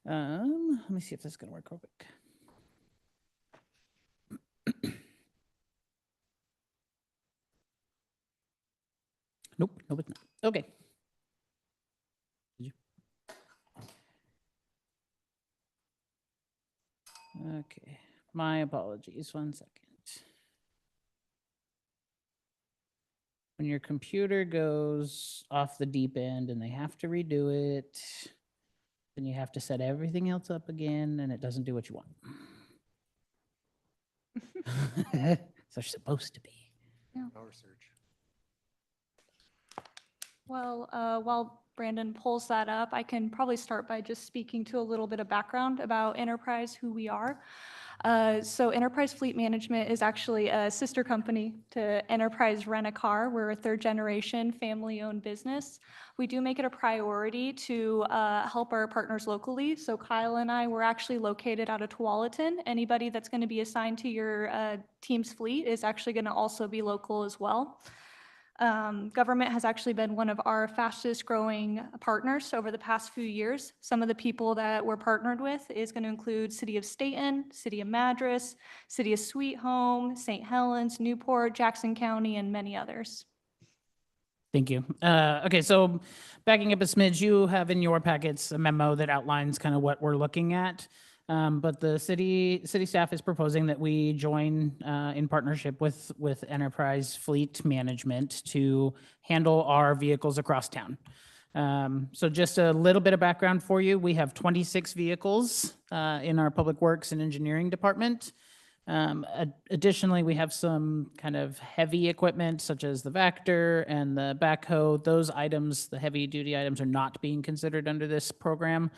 let me see if this is gonna work real quick. Nope, it's not. Okay. Okay, my apologies. 1 second. When your computer goes off the deep end and they have to redo it, then you have to set everything else up again and it doesn't do what you want. So it's supposed to be. Power surge. Well, while Brandon pulls that up, I can probably start by just speaking to a little bit of background about Enterprise, who we are. So Enterprise Fleet Management is actually a sister company to Enterprise Rent-A-Car. We're a third-generation family-owned business. We do make it a priority to help our partners locally. So Kyle and I, we're actually located out of Tualatin. Anybody that's going to be assigned to your team's fleet is actually going to also be local as well. Government has actually been one of our fastest growing partners over the past few years. Some of the people that we're partnered with is going to include City of Staten, City of Madras, City of Sweet Home, St. Helens, Newport, Jackson County, and many others. Thank you. Okay, so backing up a smidge, you have in your packets a memo that outlines kind of what we're looking at. But the city staff is proposing that we join in partnership with Enterprise Fleet Management to handle our vehicles across town. So just a little bit of background for you. We have 26 vehicles in our Public Works and Engineering Department. Additionally, we have some kind of heavy equipment such as the Vector and the backhoe. Those items, the heavy duty items, are not being considered under this program.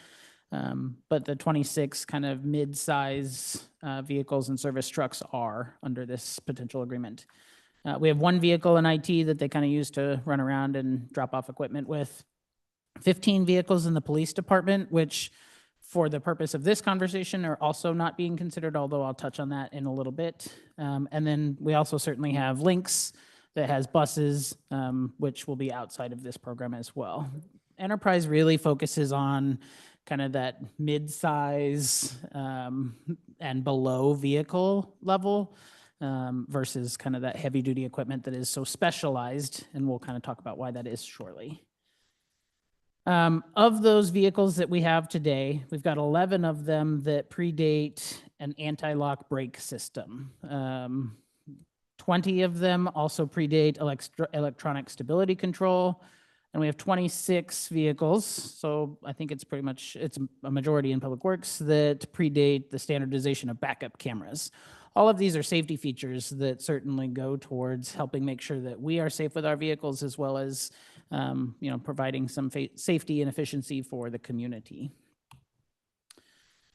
But the 26 kind of mid-size vehicles and service trucks are under this potential agreement. We have one vehicle in IT that they kind of use to run around and drop off equipment with. 15 vehicles in the police department, which for the purpose of this conversation are also not being considered, although I'll touch on that in a little bit. And then we also certainly have Lynx that has buses, which will be outside of this program as well. Enterprise really focuses on kind of that mid-size and below vehicle level versus kind of that heavy-duty equipment that is so specialized, and we'll kind of talk about why that is shortly. Of those vehicles that we have today, we've got 11 of them that predate an anti-lock brake system. 20 of them also predate electronic stability control, and we have 26 vehicles, so I think it's pretty much, it's a majority in Public Works that predate the standardization of backup cameras. All of these are safety features that certainly go towards helping make sure that we are safe with our vehicles, as well as providing some safety and efficiency for the community.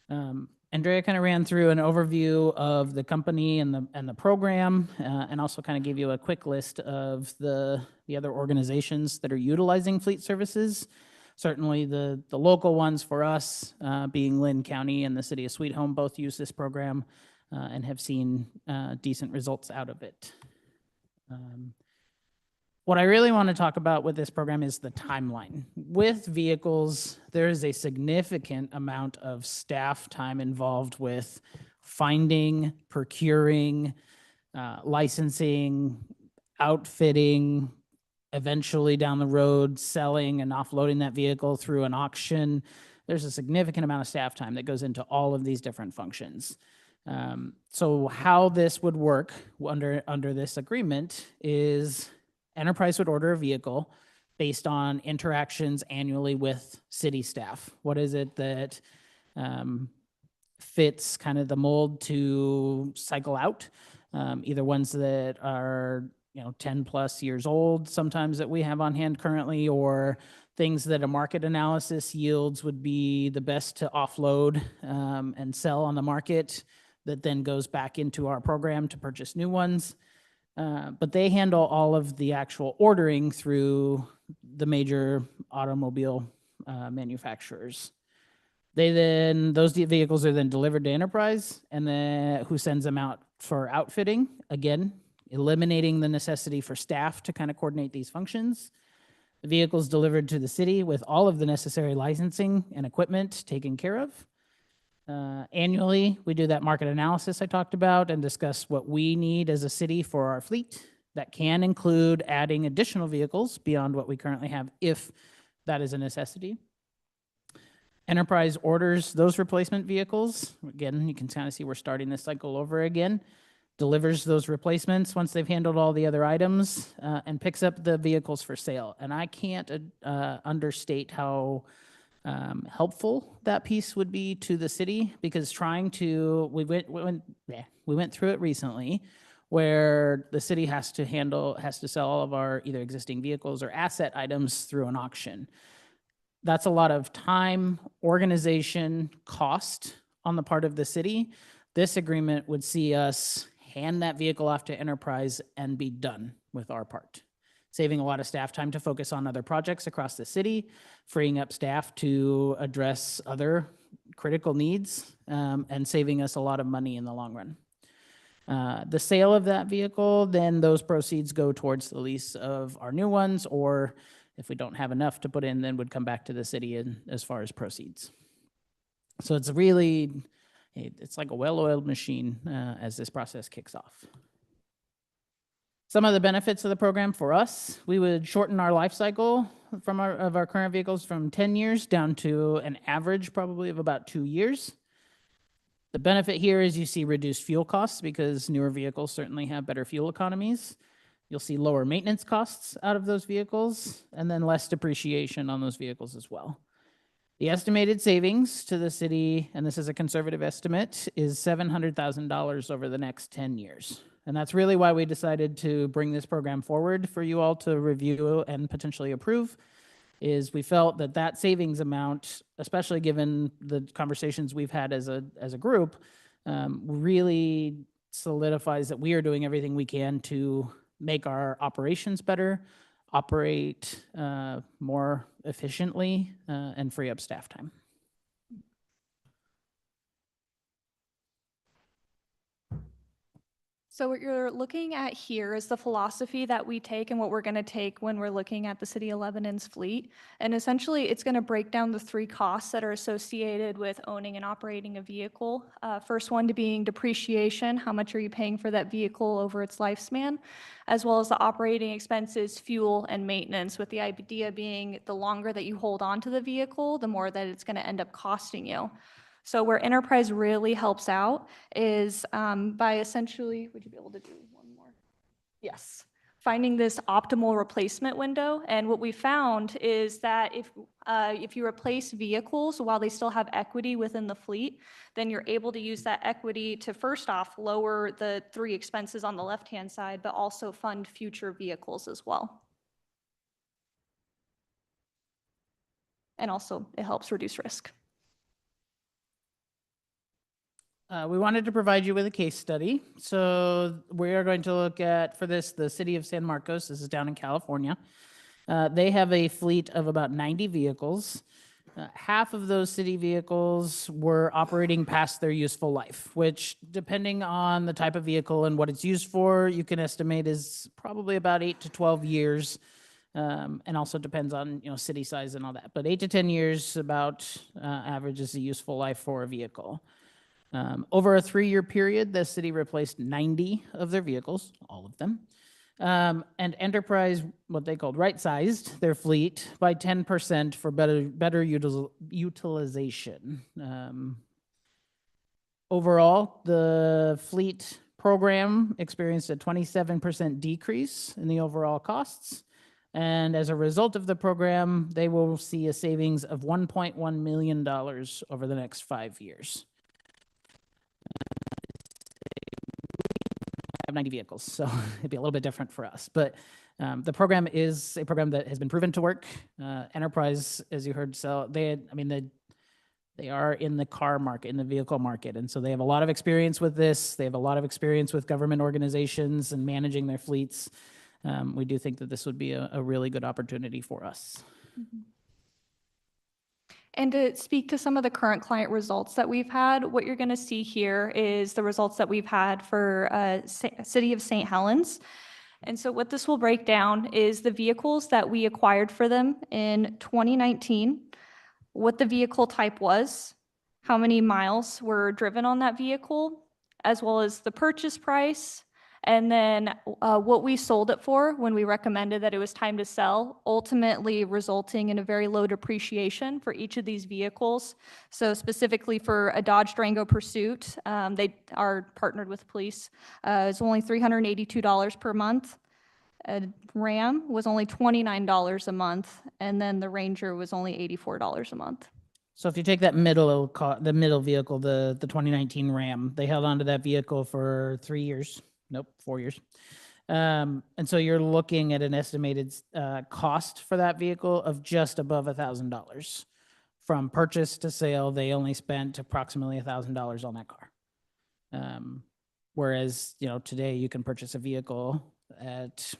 Andrea kind of ran through an overview of the company and the program, and also kind of gave you a quick list of the other organizations that are utilizing fleet services. Certainly the local ones for us, being Lynn County and the City of Sweet Home, both use this program and have seen decent results out of it. What I really want to talk about with this program is the timeline. With vehicles, there is a significant amount of staff time involved with finding, procuring, licensing, outfitting, eventually down the road, selling and offloading that vehicle through an auction. There's a significant amount of staff time that goes into all of these different functions. So how this would work under this agreement is Enterprise would order a vehicle based on interactions annually with city staff. What is it that fits kind of the mold to cycle out? Either ones that are 10 plus years old, sometimes that we have on hand currently, or things that a market analysis yields would be the best to offload and sell on the market, that then goes back into our program to purchase new ones. But they handle all of the actual ordering through the major automobile manufacturers. Those vehicles are then delivered to Enterprise, and then who sends them out for outfitting, again, eliminating the necessity for staff to kind of coordinate these functions. The vehicle's delivered to the city with all of the necessary licensing and equipment taken care of. Annually, we do that market analysis I talked about and discuss what we need as a city for our fleet. That can include adding additional vehicles beyond what we currently have, if that is a necessity. Enterprise orders those replacement vehicles. Again, you can kind of see we're starting this cycle over again. Delivers those replacements once they've handled all the other items, and picks up the vehicles for sale. And I can't understate how helpful that piece would be to the city, because we went through it recently, where the city has to sell all of our either existing vehicles or asset items through an auction. That's a lot of time, organization, cost on the part of the city. This agreement would see us hand that vehicle off to Enterprise and be done with our part, saving a lot of staff time to focus on other projects across the city, freeing up staff to address other critical needs, and saving us a lot of money in the long run. The sale of that vehicle, then those proceeds go towards the lease of our new ones, or if we don't have enough to put in, then would come back to the city as far as proceeds. So it's like a well-oiled machine as this process kicks off. Some of the benefits of the program for us: we would shorten our life cycle of our current vehicles from 10 years down to an average probably of about 2 years. The benefit here is you see reduced fuel costs, because newer vehicles certainly have better fuel economies. You'll see lower maintenance costs out of those vehicles, and then less depreciation on those vehicles as well. The estimated savings to the city, and this is a conservative estimate, is $700,000 over the next 10 years. And that's really why we decided to bring this program forward for you all to review and potentially approve, is we felt that that savings amount, especially given the conversations we've had as a group, really solidifies that we are doing everything we can to make our operations better, operate more efficiently, and free up staff time. So what you're looking at here is the philosophy that we take and what we're going to take when we're looking at the City of Lebanon's fleet. And essentially, it's going to break down the three costs that are associated with owning and operating a vehicle. First one to being depreciation. How much are you paying for that vehicle over its lifespan? As well as the operating expenses, fuel, and maintenance, with the idea being the longer that you hold on to the vehicle, the more that it's going to end up costing you. So where enterprise really helps out is by essentially, would you be able to do one more? Yes. Finding this optimal replacement window. And what we found is that if you replace vehicles while they still have equity within the fleet, then you're able to use that equity to, first off, lower the three expenses on the left-hand side, but also fund future vehicles as well. And also, it helps reduce risk. We wanted to provide you with a case study. So we are going to look at, for this, the city of San Marcos. This is down in California. They have a fleet of about 90 vehicles. Half of those city vehicles were operating past their useful life, which, depending on the type of vehicle and what it's used for, you can estimate is probably about 8 to 12 years. And also depends on, city size and all that. But 8 to 10 years about average is the useful life for a vehicle. Over a 3-year period, the city replaced 90 of their vehicles, all of them. And Enterprise, what they called right-sized their fleet by 10% for better utilization. Overall, the fleet program experienced a 27% decrease in the overall costs. And as a result of the program, they will see a savings of $1.1 million over the next 5 years. I have 90 vehicles, so it'd be a little bit different for us. But the program is a program that has been proven to work. Enterprise, as you heard, they are in the car market, in the vehicle market. And so they have a lot of experience with this. They have a lot of experience with government organizations and managing their fleets. We do think that this would be a really good opportunity for us. Mm-hmm. And to speak to some of the current client results that we've had, what you're going to see here is the results that we've had for City of St. Helens. And so what this will break down is the vehicles that we acquired for them in 2019, what the vehicle type was, how many miles were driven on that vehicle, as well as the purchase price, and then what we sold it for when we recommended that it was time to sell, ultimately resulting in a very low depreciation for each of these vehicles. So specifically for a Dodge Durango Pursuit, they are partnered with police. It's only $382 per month. A Ram was only $29 a month, and then the Ranger was only $84 a month. So if you take that middle vehicle, the 2019 Ram, they held onto that vehicle for 3 years. Nope, 4 years. And so you're looking at an estimated cost for that vehicle of just above $1,000. From purchase to sale, they only spent approximately $1,000 on that car. Whereas, today you can purchase a vehicle at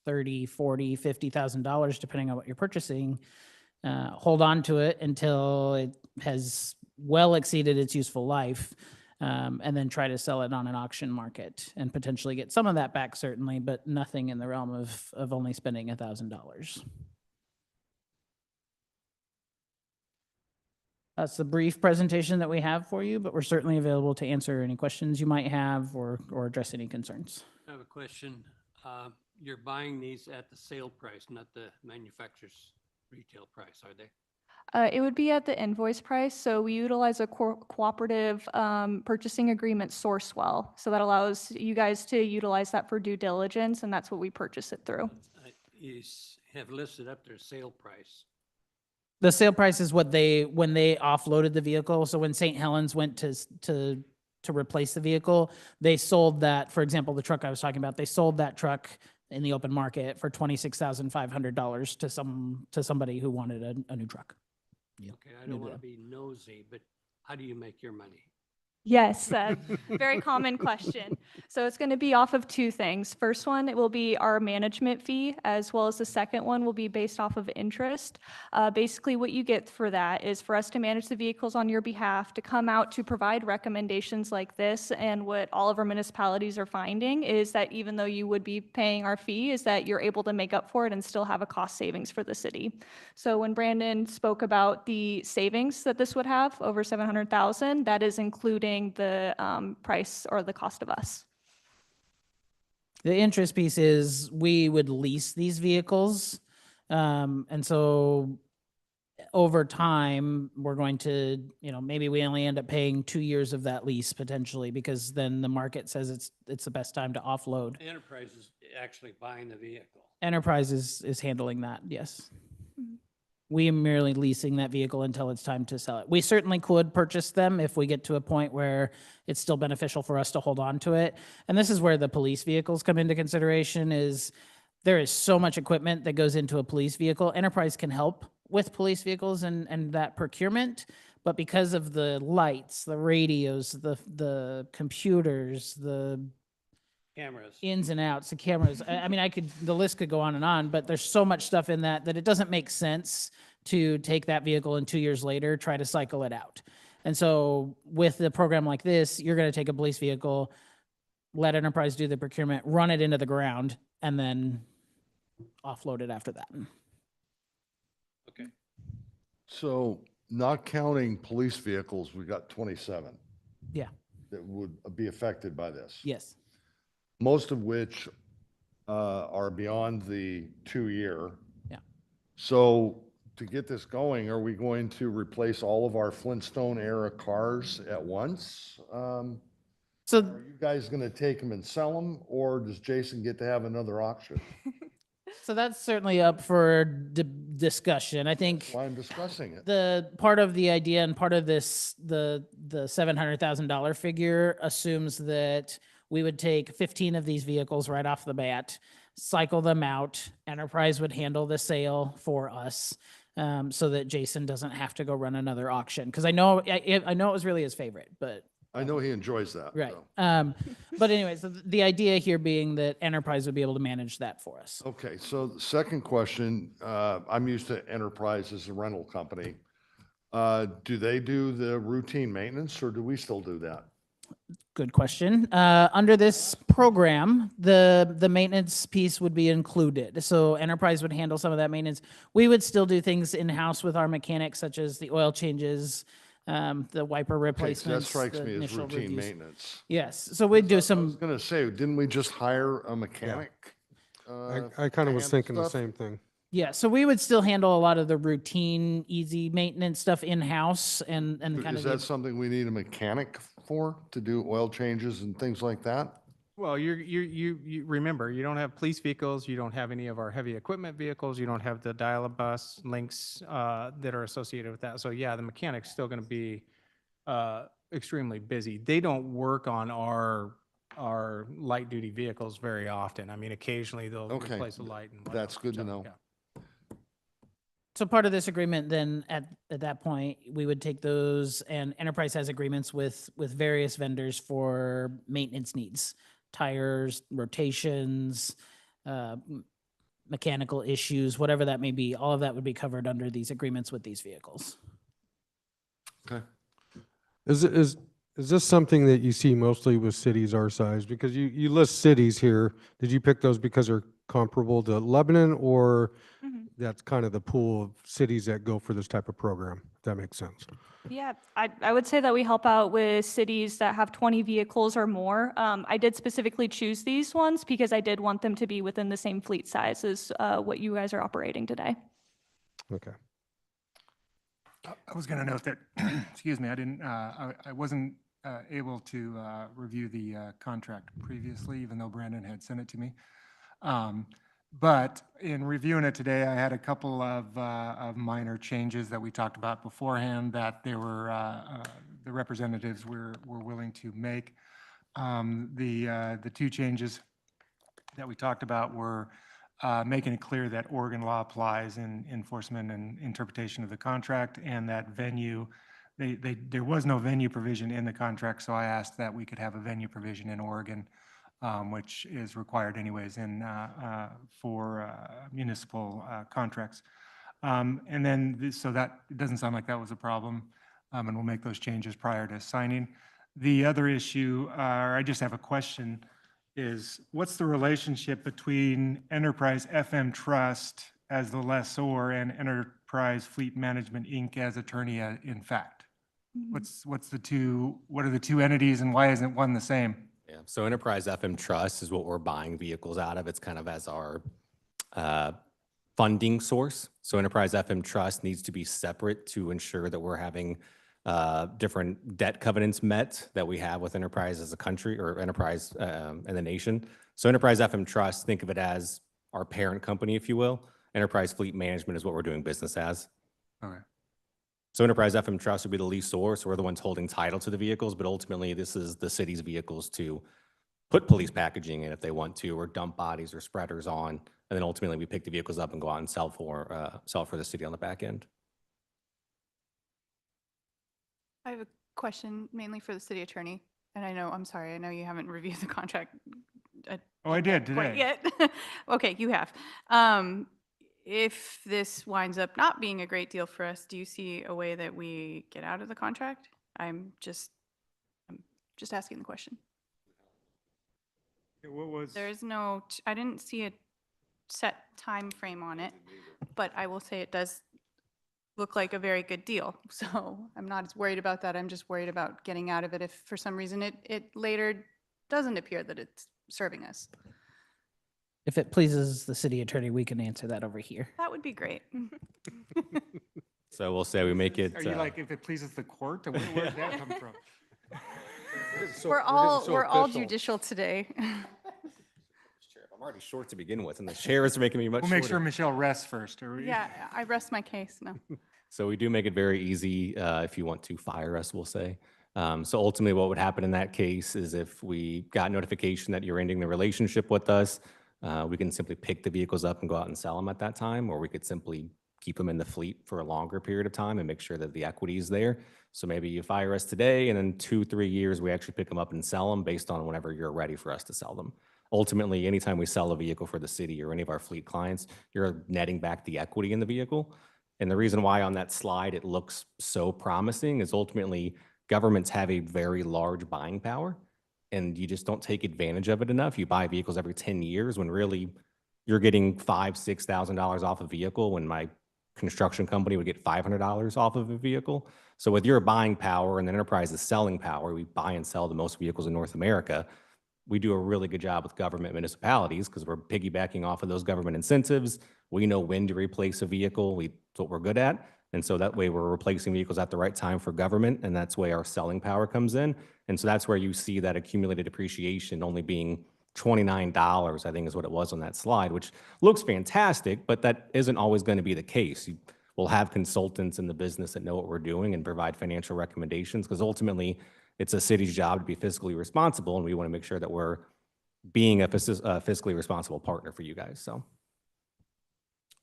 $30,000, $40,000, $50,000, depending on what you're purchasing, hold on to it until it has well exceeded its useful life, and then try to sell it on an auction market and potentially get some of that back, certainly, but nothing in the realm of only spending $1,000. That's the brief presentation that we have for you, but we're certainly available to answer any questions you might have or address any concerns. I have a question. You're buying these at the sale price, not the manufacturer's retail price, are they? It would be at the invoice price. So we utilize a cooperative purchasing agreement, Sourcewell. So that allows you guys to utilize that for due diligence, and that's what we purchase it through. You have listed up their sale price. The sale price is what when they offloaded the vehicle. So when St. Helens went to replace the vehicle, they sold that, for example, the truck I was talking about, they sold that truck in the open market for $26,500 to somebody who wanted a new truck. Okay, I don't want to be nosy, but how do you make your money? Yes, very common question. So it's going to be off of two things. First one, it will be our management fee, as well as the second one will be based off of interest. Basically, what you get for that is for us to manage the vehicles on your behalf, to come out to provide recommendations like this. And what all of our municipalities are finding is that even though you would be paying our fee, is that you're able to make up for it and still have a cost savings for the city. So when Brandon spoke about the savings that this would have, over 700,000, that is including the price or the cost of us. The interest piece is we would lease these vehicles. And so over time, we're going to, maybe we only end up paying 2 years of that lease potentially, because then the market says it's the best time to offload. Enterprise is actually buying the vehicle. Enterprise is handling that, yes. We are merely leasing that vehicle until it's time to sell it. We certainly could purchase them if we get to a point where it's still beneficial for us to hold on to it. And this is where the police vehicles come into consideration. Is there is so much equipment that goes into a police vehicle. Enterprise can help with police vehicles and that procurement, but because of the lights, the radios, the computers, the Cameras. ins and outs, the cameras. I mean, the list could go on, but there's so much stuff in that it doesn't make sense to take that vehicle and 2 years later, try to cycle it out. And so with a program like this, you're going to take a police vehicle, let Enterprise do the procurement, run it into the ground, and then offload it after that. Okay. So not counting police vehicles, we got 27 Yeah, that would be affected by this. yes. Most of which are beyond the 2-year. Yeah. So to get this going, are we going to replace all of our Flintstone era cars at once? So Are you guys going to take them and sell them, or does Jason get to have another auction? So that's certainly up for discussion. I think Why I'm discussing it. the part of the idea and part of this, the $700,000 figure assumes that we would take 15 of these vehicles right off the bat, cycle them out. Enterprise would handle the sale for us, so that Jason doesn't have to go run another auction. Because I know it was really his favorite, but I know he enjoys that. right. so. But anyways, the idea here being that Enterprise would be able to manage that for us. Okay, so the second question, I'm used to Enterprise as a rental company. Do they do the routine maintenance, or do we still do that? Good question. Under this program, the maintenance piece would be included. So Enterprise would handle some of that maintenance. We would still do things in-house with our mechanics, such as the oil changes, the wiper Okay, so replacements. that strikes the me as initial routine reviews. maintenance. Yes, so we'd do I was some, going to say, didn't we just hire a mechanic? I kind to of was handle thinking the stuff? same thing. yeah, so we would still handle a lot of the routine, easy maintenance stuff in-house and kind Is of. that something we need a mechanic for, to do oil changes and things like that? Well, you remember, you don't have police vehicles, you don't have any of our heavy equipment vehicles, you don't have the dial-a-bus links that are associated with that. So yeah, the mechanic's still going to be extremely busy. They don't work on our light-duty vehicles very often. I mean, occasionally they'll Okay, replace a light and whatnot. that's good to So, know. yeah. So part of this agreement, then at that point, we would take those, and Enterprise has agreements with various vendors for maintenance needs, tires, rotations, mechanical issues, whatever that may be. All of that would be covered under these agreements with these vehicles. Okay. Is this something that you see mostly with cities our size? Because you list cities here. Did you pick those because they're comparable to Lebanon, or that's kind of the pool of cities that go for this type of program? If that makes sense. Yeah, I would say that we help out with cities that have 20 vehicles or more. I did specifically choose these ones because I did want them to be within the same fleet size as what you guys are operating today. Okay. I was going to note that, excuse me, I wasn't able to review the contract previously, even though Brandon had sent it to me. But in reviewing it today, I had a couple of minor changes that we talked about beforehand that the representatives were willing to make. The two changes that we talked about were making it clear that Oregon law applies in enforcement and interpretation of the contract, and that venue, there was no venue provision in the contract, so I asked that we could have a venue provision in Oregon, which is required anyways for municipal contracts. And then, so that, it doesn't sound like that was a problem, and we'll make those changes prior to signing. The other issue, I just have a question, is what's the relationship between Enterprise FM Trust as the lessor and Enterprise Fleet Management, Inc. as attorney in fact? What are the two entities and why isn't one the same? Yeah, so Enterprise FM Trust is what we're buying vehicles out of. It's kind of as our funding source. So Enterprise FM Trust needs to be separate to ensure that we're having different debt covenants met that we have with Enterprise as a country or Enterprise and the nation. So Enterprise FM Trust, think of it as our parent company, if you will. Enterprise Fleet Management is what we're doing business as. Okay. So Enterprise FM Trust would be the leaseor, so we're the ones holding title to the vehicles, but ultimately this is the city's vehicles to put police packaging in if they want to, or dump bodies or spreaders on, and then ultimately we pick the vehicles up and go out and sell for the city on the back end. I have a question mainly for the city attorney, and I'm sorry, I know you haven't reviewed the contract. Oh, I did quite today. yet. Okay, you have. If this winds up not being a great deal for us, do you see a way that we get out of the contract? I'm just asking the question. What was? There's no, I didn't see a set time frame on it, but I will say it does look like a very good deal. So I'm not as worried about that. I'm just worried about getting out of it if for some reason it later doesn't appear that it's serving us. If it pleases the city attorney, we can answer that over here. That would be great. So we'll say we make it. Are you like, if it pleases the court? Where did that come from? We're all judicial today. I'm already short to begin with, and the chair is making me much We'll make shorter. sure Michelle rests first. Yeah, I rest my case now. So we do make it very easy if you want to fire us, we'll say. So ultimately what would happen in that case is if we got notification that you're ending the relationship with us, we can simply pick the vehicles up and go out and sell them at that time, or we could simply keep them in the fleet for a longer period of time and make sure that the equity is there. So maybe you fire us today, and in 2-3 years, we actually pick them up and sell them based on whenever you're ready for us to sell them. Ultimately, anytime we sell a vehicle for the city or any of our fleet clients, you're netting back the equity in the vehicle. And the reason why on that slide it looks so promising is ultimately governments have a very large buying power, and you just don't take advantage of it enough. You buy vehicles every 10 years when really you're getting $5,000-$6,000 off a vehicle when my construction company would get $500 off of a vehicle. So with your buying power and the Enterprise's selling power, we buy and sell the most vehicles in North America. We do a really good job with government municipalities because we're piggybacking off of those government incentives. We know when to replace a vehicle. That's what we're good at. And so that way we're replacing vehicles at the right time for government, and that's where our selling power comes in. And so that's where you see that accumulated depreciation only being $29, I think is what it was on that slide, which looks fantastic, but that isn't always going to be the case. We'll have consultants in the business that know what we're doing and provide financial recommendations, because ultimately it's a city's job to be fiscally responsible, and we want to make sure that we're being a fiscally responsible partner for you guys. So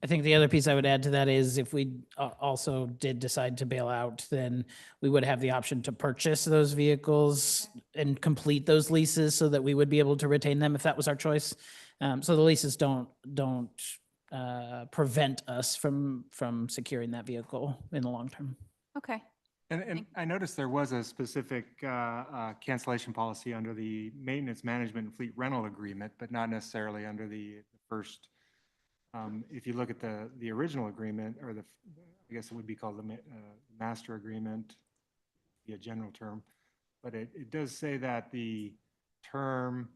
I think the other piece I would add to that is if we also did decide to bail out, then we would have the option to purchase those vehicles and complete those leases so that we would be able to retain them if that was our choice. So the leases don't prevent us from securing that vehicle in the long term. Okay. And I noticed there was a specific cancellation policy under the maintenance management and fleet rental agreement, but not necessarily under the first. If you look at the original agreement, or I guess it would be called the master agreement, be a general term, but it does say that the term,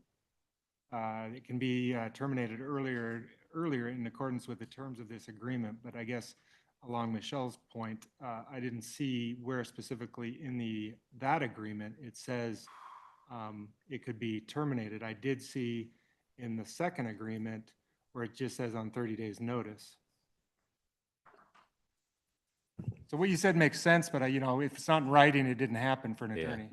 it can be terminated earlier in accordance with the terms of this agreement. But I guess along Michelle's point, I didn't see where specifically in that agreement it says it could be terminated. I did see in the second agreement where it just says on 30 days notice. So what you said makes sense, but if it's not in writing, it didn't happen for an Yeah. attorney.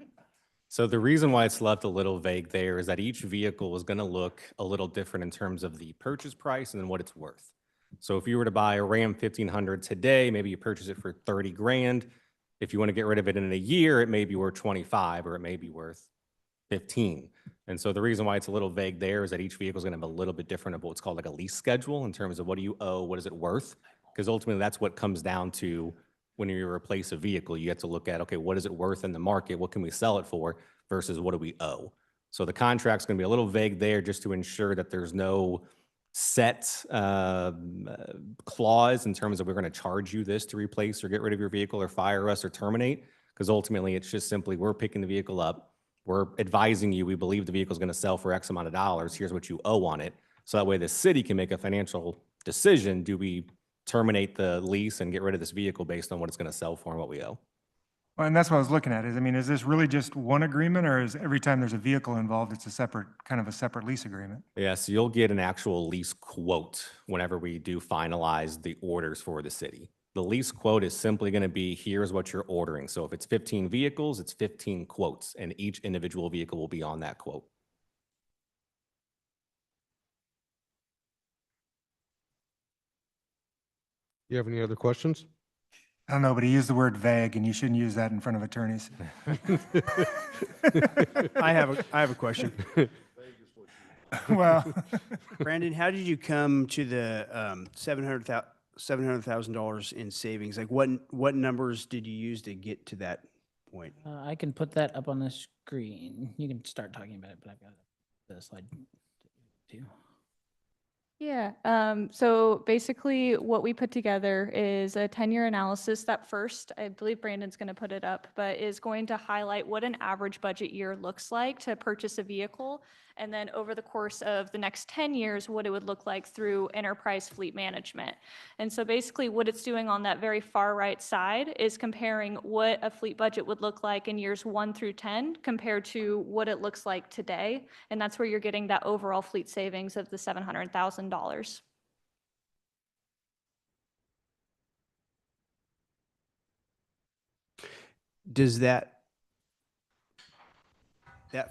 So the reason why it's left a little vague there is that each vehicle is going to look a little different in terms of the purchase price and then what it's worth. So if you were to buy a Ram 1500 today, maybe you purchase it for 30 grand. If you want to get rid of it in a year, it may be worth 25 or it may be worth 15. And so the reason why it's a little vague there is that each vehicle is going to have a little bit different of what's called like a lease schedule in terms of what do you owe, what is it worth? Because ultimately that's what comes down to when you replace a vehicle. You have to look at, okay, what is it worth in the market? What can we sell it for versus what do we owe? So the contract's going to be a little vague there just to ensure that there's no set clause in terms of we're going to charge you this to replace or get rid of your vehicle or fire us or terminate. Because ultimately it's just simply we're picking the vehicle up. We're advising you, we believe the vehicle is going to sell for X amount of dollars. Here's what you owe on it. So that way the city can make a financial decision. Do we terminate the lease and get rid of this vehicle based on what it's going to sell for and what we owe? Well, and that's what I was looking at is this really just one agreement, or is every time there's a vehicle involved, it's a separate lease agreement? Yeah, so you'll get an actual lease quote whenever we do finalize the orders for the city. The lease quote is simply going to be, here's what you're ordering. So if it's 15 vehicles, it's 15 quotes, and each individual vehicle will be on that quote. You have any other questions? I don't know, but he used the word vague, and you shouldn't use that in front of attorneys. I have a question. Well, Brandon, how did you come to the $700,000 in savings? Like what numbers did you use to get to that point? I can put that up on the screen. You can start talking about it, but I've got the slide too. Yeah, so basically what we put together is a 10-year analysis that first, I believe Brandon's going to put it up, but is going to highlight what an average budget year looks like to purchase a vehicle. And then over the course of the next 10 years, what it would look like through enterprise fleet management. And so basically what it's doing on that very far right side is comparing what a fleet budget would look like in years 1 through 10 compared to what it looks like today. And that's where you're getting that overall fleet savings of the $700,000. Does that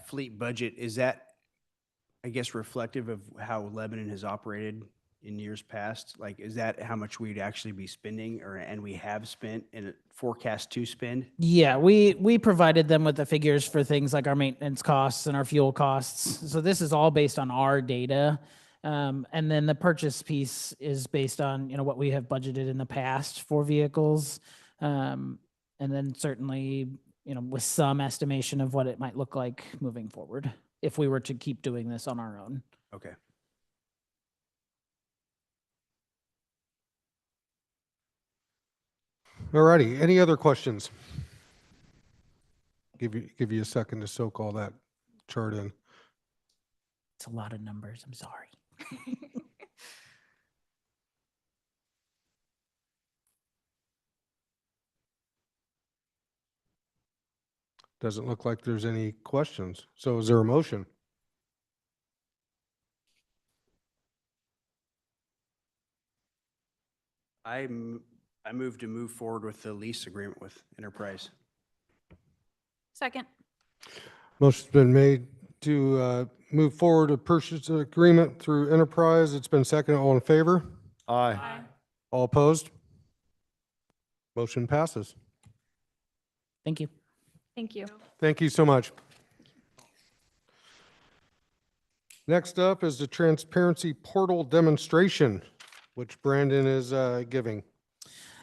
fleet budget, is that, I guess, reflective of how Lebanon has operated in years past? Like, is that how much we'd actually be spending and we have spent and forecast to spend? Yeah, we provided them with the figures for things like our maintenance costs and our fuel costs. So this is all based on our data. And then the purchase piece is based on, what we have budgeted in the past for vehicles. And then certainly, with some estimation of what it might look like moving forward if we were to keep doing this on our own. Okay. All righty, any other questions? Give you a second to soak all that chart in. It's a lot of numbers, I'm sorry. Doesn't look like there's any questions. So is there a motion? I move to move forward with the lease agreement with Enterprise. Second. Motion's been made to move forward a purchase agreement through Enterprise. It's been seconded. All in favor? Aye. All opposed? Motion passes. Thank you. Thank you. Thank you so much. Next up is the transparency portal demonstration, which Brandon is giving.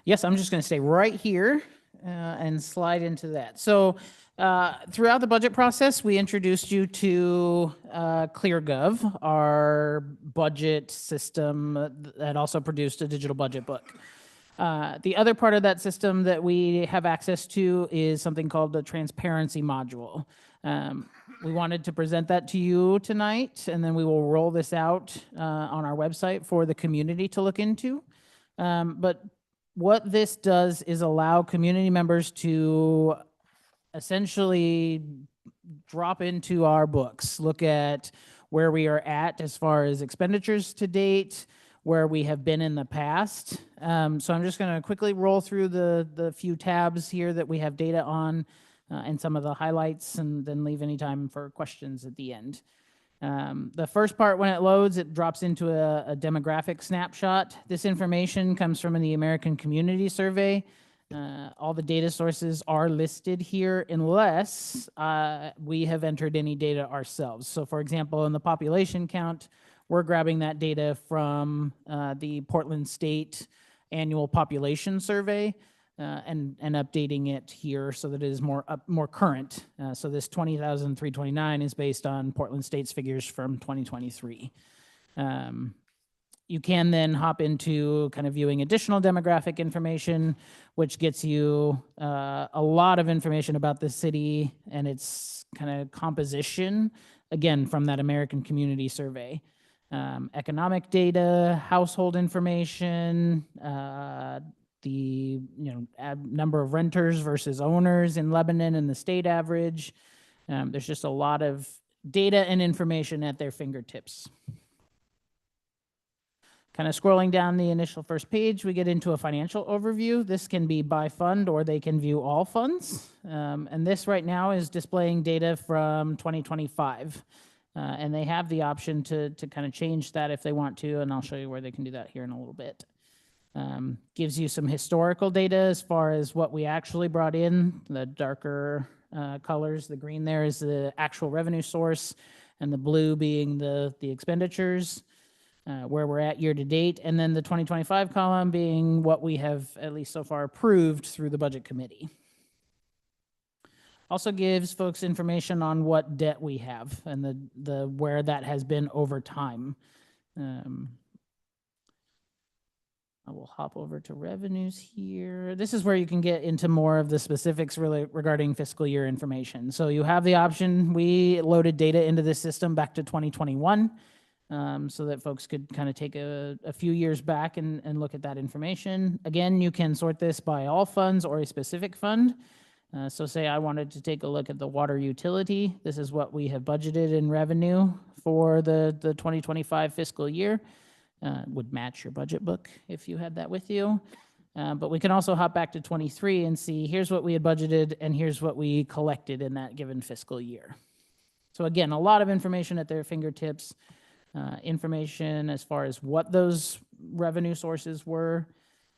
Yes, I'm just going to stay right here and slide into that. So throughout the budget process, we introduced you to ClearGov, our budget system that also produced a digital budget book. The other part of that system that we have access to is something called the transparency module. We wanted to present that to you tonight, and then we will roll this out on our website for the community to look into. But what this does is allow community members to essentially drop into our books, look at where we are at as far as expenditures to date, where we have been in the past. So I'm just going to quickly roll through the few tabs here that we have data on and some of the highlights, and then leave any time for questions at the end. The first part, when it loads, it drops into a demographic snapshot. This information comes from the American Community Survey. All the data sources are listed here unless we have entered any data ourselves. So for example, in the population count, we're grabbing that data from the Portland State Annual Population Survey and updating it here so that it is more current. So this 20,329 is based on Portland State's figures from 2023. You can then hop into kind of viewing additional demographic information, which gets you a lot of information about the city and its kind of composition, again, from that American Community Survey. Economic data, household information, the number of renters versus owners in Lebanon and the state average. There's just a lot of data and information at their fingertips. Kind of scrolling down the initial first page, we get into a financial overview. This can be by fund, or they can view all funds. And this right now is displaying data from 2025. And they have the option to kind of change that if they want to, and I'll show you where they can do that here in a little bit. Gives you some historical data as far as what we actually brought in. The darker colors, the green there is the actual revenue source, and the blue being the expenditures. Where we're at year to date, and then the 2025 column being what we have at least so far approved through the budget committee. Also gives folks information on what debt we have and the where that has been over time. I will hop over to revenues here. This is where you can get into more of the specifics really regarding fiscal year information. So you have the option. We loaded data into this system back to 2021. So that folks could kind of take a few years back and look at that information. Again, you can sort this by all funds or a specific fund. So say I wanted to take a look at the water utility. This is what we have budgeted in revenue for the 2025 fiscal year. Would match your budget book if you had that with you. But we can also hop back to 23 and see here's what we had budgeted and here's what we collected in that given fiscal year. So again, a lot of information at their fingertips. Information as far as what those revenue sources were,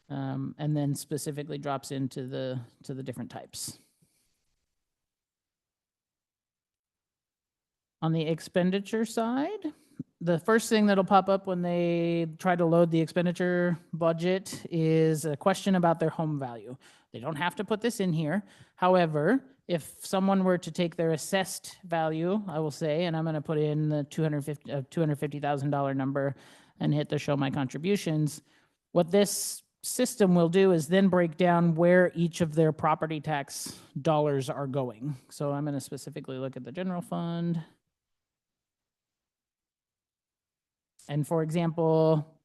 and then specifically drops into the different types. On the expenditure side, the first thing that'll pop up when they try to load the expenditure budget is a question about their home value. They don't have to put this in here. However, if someone were to take their assessed value, I will say, and I'm going to put in the $250,000 number and hit the show my contributions, what this system will do is then break down where each of their property tax dollars are going. So I'm going to specifically look at the general fund. And for example,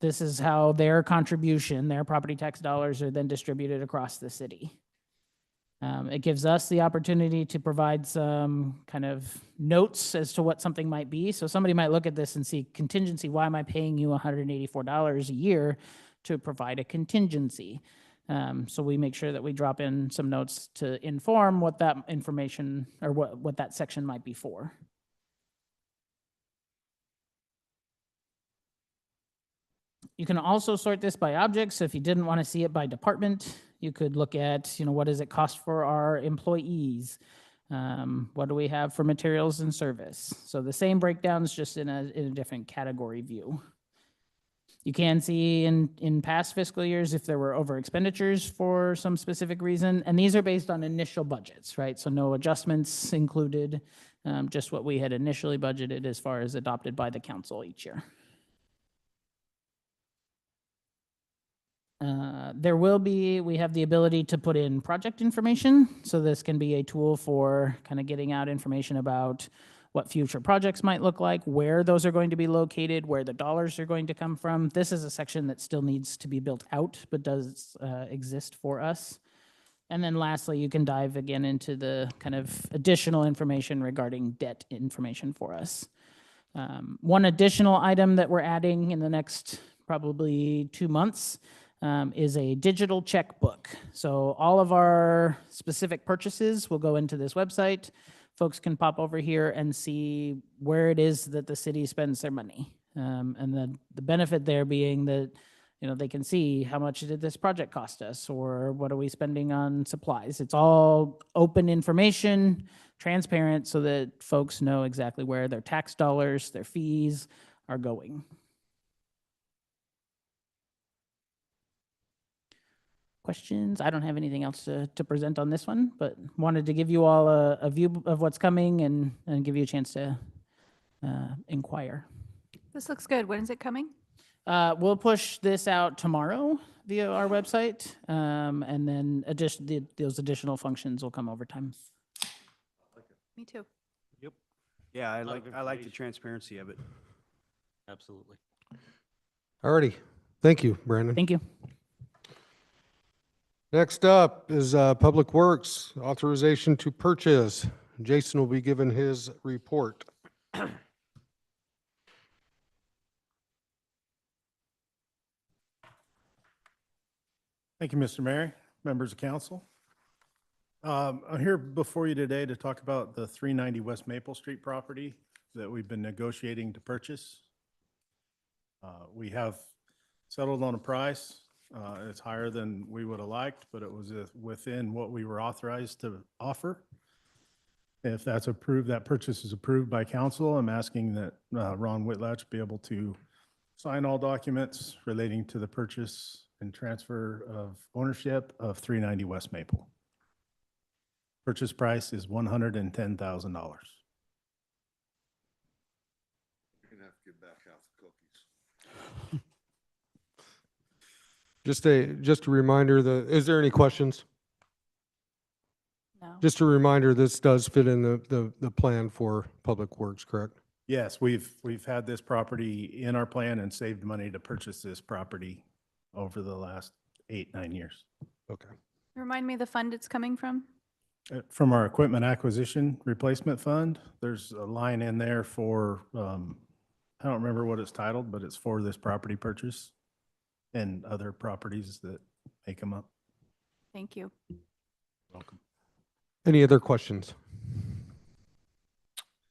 this is how their contribution, their property tax dollars are then distributed across the city. It gives us the opportunity to provide some kind of notes as to what something might be. So somebody might look at this and see contingency. Why am I paying you $184 a year to provide a contingency? So we make sure that we drop in some notes to inform what that information or what that section might be for. You can also sort this by objects. So if you didn't want to see it by department, you could look at, what does it cost for our employees? What do we have for materials and service? So the same breakdowns, just in a different category view. You can see in past fiscal years if there were over expenditures for some specific reason, and these are based on initial budgets, right? So no adjustments included, just what we had initially budgeted as far as adopted by the council each year. We have the ability to put in project information. So this can be a tool for kind of getting out information about what future projects might look like, where those are going to be located, where the dollars are going to come from. This is a section that still needs to be built out, but does exist for us. And then lastly, you can dive again into the kind of additional information regarding debt information for us. One additional item that we're adding in the next probably 2 months is a digital checkbook. So all of our specific purchases will go into this website. Folks can pop over here and see where it is that the city spends their money. And the benefit there being that, you know, they can see how much did this project cost us, or what are we spending on supplies. It's all open information, transparent, so that folks know exactly where their tax dollars, their fees are going. Questions? I don't have anything else to present on this one, but wanted to give you all a view of what's coming and give you a chance to inquire. This looks good. When is it coming? We'll push this out tomorrow via our website, and then those additional functions will come over time. Me too. Yep. Yeah, I Lot of like the information. transparency of it. Absolutely. Alrighty. Thank you, Brandon. Thank you. Next up is Public Works, authorization to purchase. Jason will be given his report. Thank you, Mr. Mayor, members of council. I'm here before you today to talk about the 390 West Maple Street property that we've been negotiating to purchase. We have settled on a price. It's higher than we would have liked, but it was within what we were authorized to offer. If that's approved, that purchase is approved by council, I'm asking that Ron Whitlatch be able to sign all documents relating to the purchase and transfer of ownership of 390 West Maple. Purchase price is $110,000. You're gonna have to give back half the cookies. Just a reminder, is there any questions? No. Just a reminder, this does fit in the plan for Public Works, correct? Yes, we've had this property in our plan and saved money to purchase this property over the last 8-9 years. Okay. Remind me the fund it's coming from? From our equipment acquisition replacement fund, there's a line in there for, I don't remember what it's titled, but it's for this property purchase and other properties that may come up. Thank you. Welcome. Any other questions?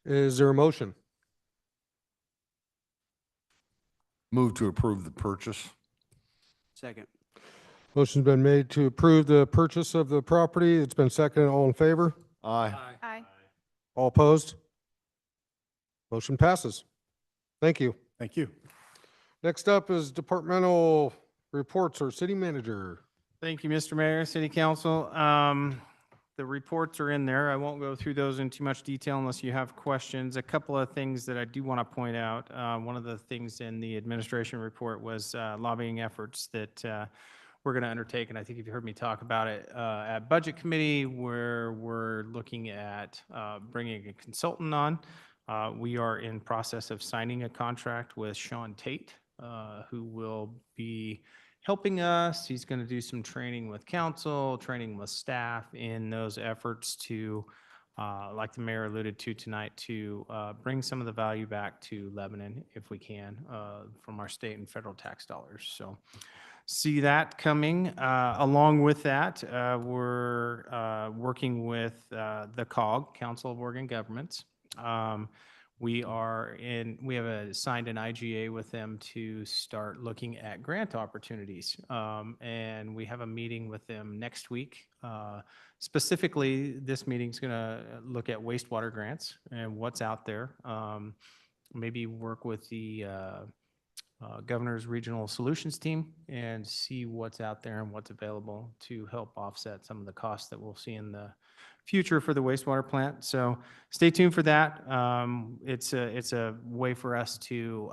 Is there a motion? Move to approve the purchase. Second. Motion's been made to approve the purchase of the property. It's been seconded. All in favor? Aye. Aye. All opposed? Motion passes. Thank you. Thank you. Next up is departmental reports or city manager. Thank you, Mr. Mayor, City Council. The reports are in there. I won't go through those in too much detail unless you have questions. A couple of things that I do want to point out. One of the things in the administration report was lobbying efforts that we're going to undertake, and I think you've heard me talk about it at Budget Committee, where we're looking at bringing a consultant on. We are in process of signing a contract with Sean Tate, who will be helping us. He's going to do some training with council, training with staff in those efforts to, like the mayor alluded to tonight, to bring some of the value back to Lebanon if we can from our state and federal tax dollars. So see that coming. Along with that, we're working with the COG, Council of Oregon Governments. We have signed an IGA with them to start looking at grant opportunities. And we have a meeting with them next week. Specifically, this meeting's gonna look at wastewater grants and what's out there. Maybe work with the Governor's Regional Solutions Team and see what's out there and what's available to help offset some of the costs that we'll see in the future for the wastewater plant. So stay tuned for that. It's a way for us to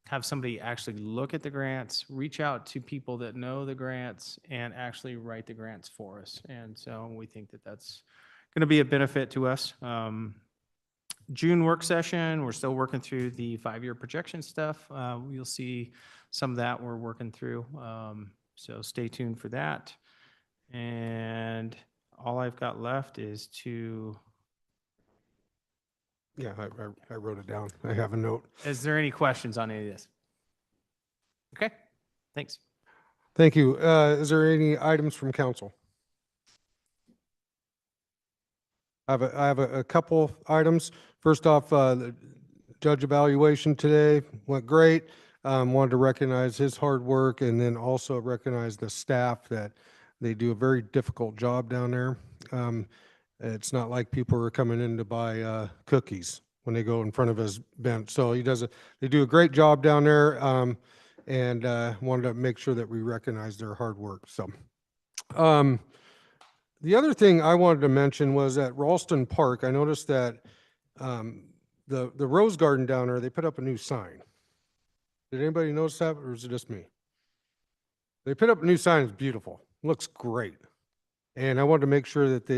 have somebody actually look at the grants, reach out to people that know the grants, and actually write the grants for us. And so we think that that's going to be a benefit to us. June work session, we're still working through the 5-year projection stuff. You'll see some of that we're working through. So stay tuned for that. And all I've got left is to Yeah, I wrote it down. I have a note. Is there any questions on any of this? Okay, thanks. Thank you. Is there any items from council? I have a couple items. First off, the judge evaluation today went great. Wanted to recognize his hard work and then also recognize the staff that they do a very difficult job down there. It's not like people are coming in to buy cookies when they go in front of his bench. So they do a great job down there, and wanted to make sure that we recognize their hard work. So, the other thing I wanted to mention was at Ralston Park, I noticed that the Rose Garden down there, they put up a new sign. Did anybody notice that, or is it just me? They put up a new sign. It's beautiful. Looks great. And I wanted to make sure that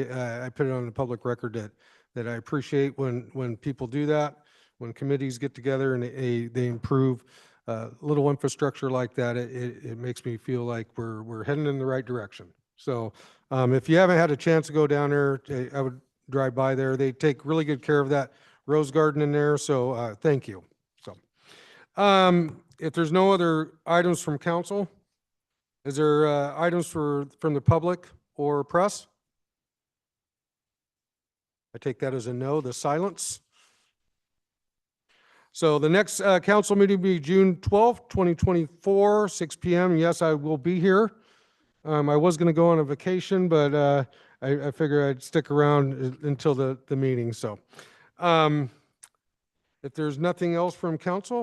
I put it on the public record that I appreciate when people do that, when committees get together and they improve little infrastructure like that. It makes me feel like we're heading in the right direction. So if you haven't had a chance to go down there, I would drive by there. They take really good care of that rose garden in there. So thank you. So if there's no other items from council, is there items from the public or press? I take that as a no, the silence. So the next council meeting will be June 12th, 2024, 6 p.m. Yes, I will be here. I was going to go on a vacation, but I figure I'd stick around until the meeting. So if there's nothing else from council,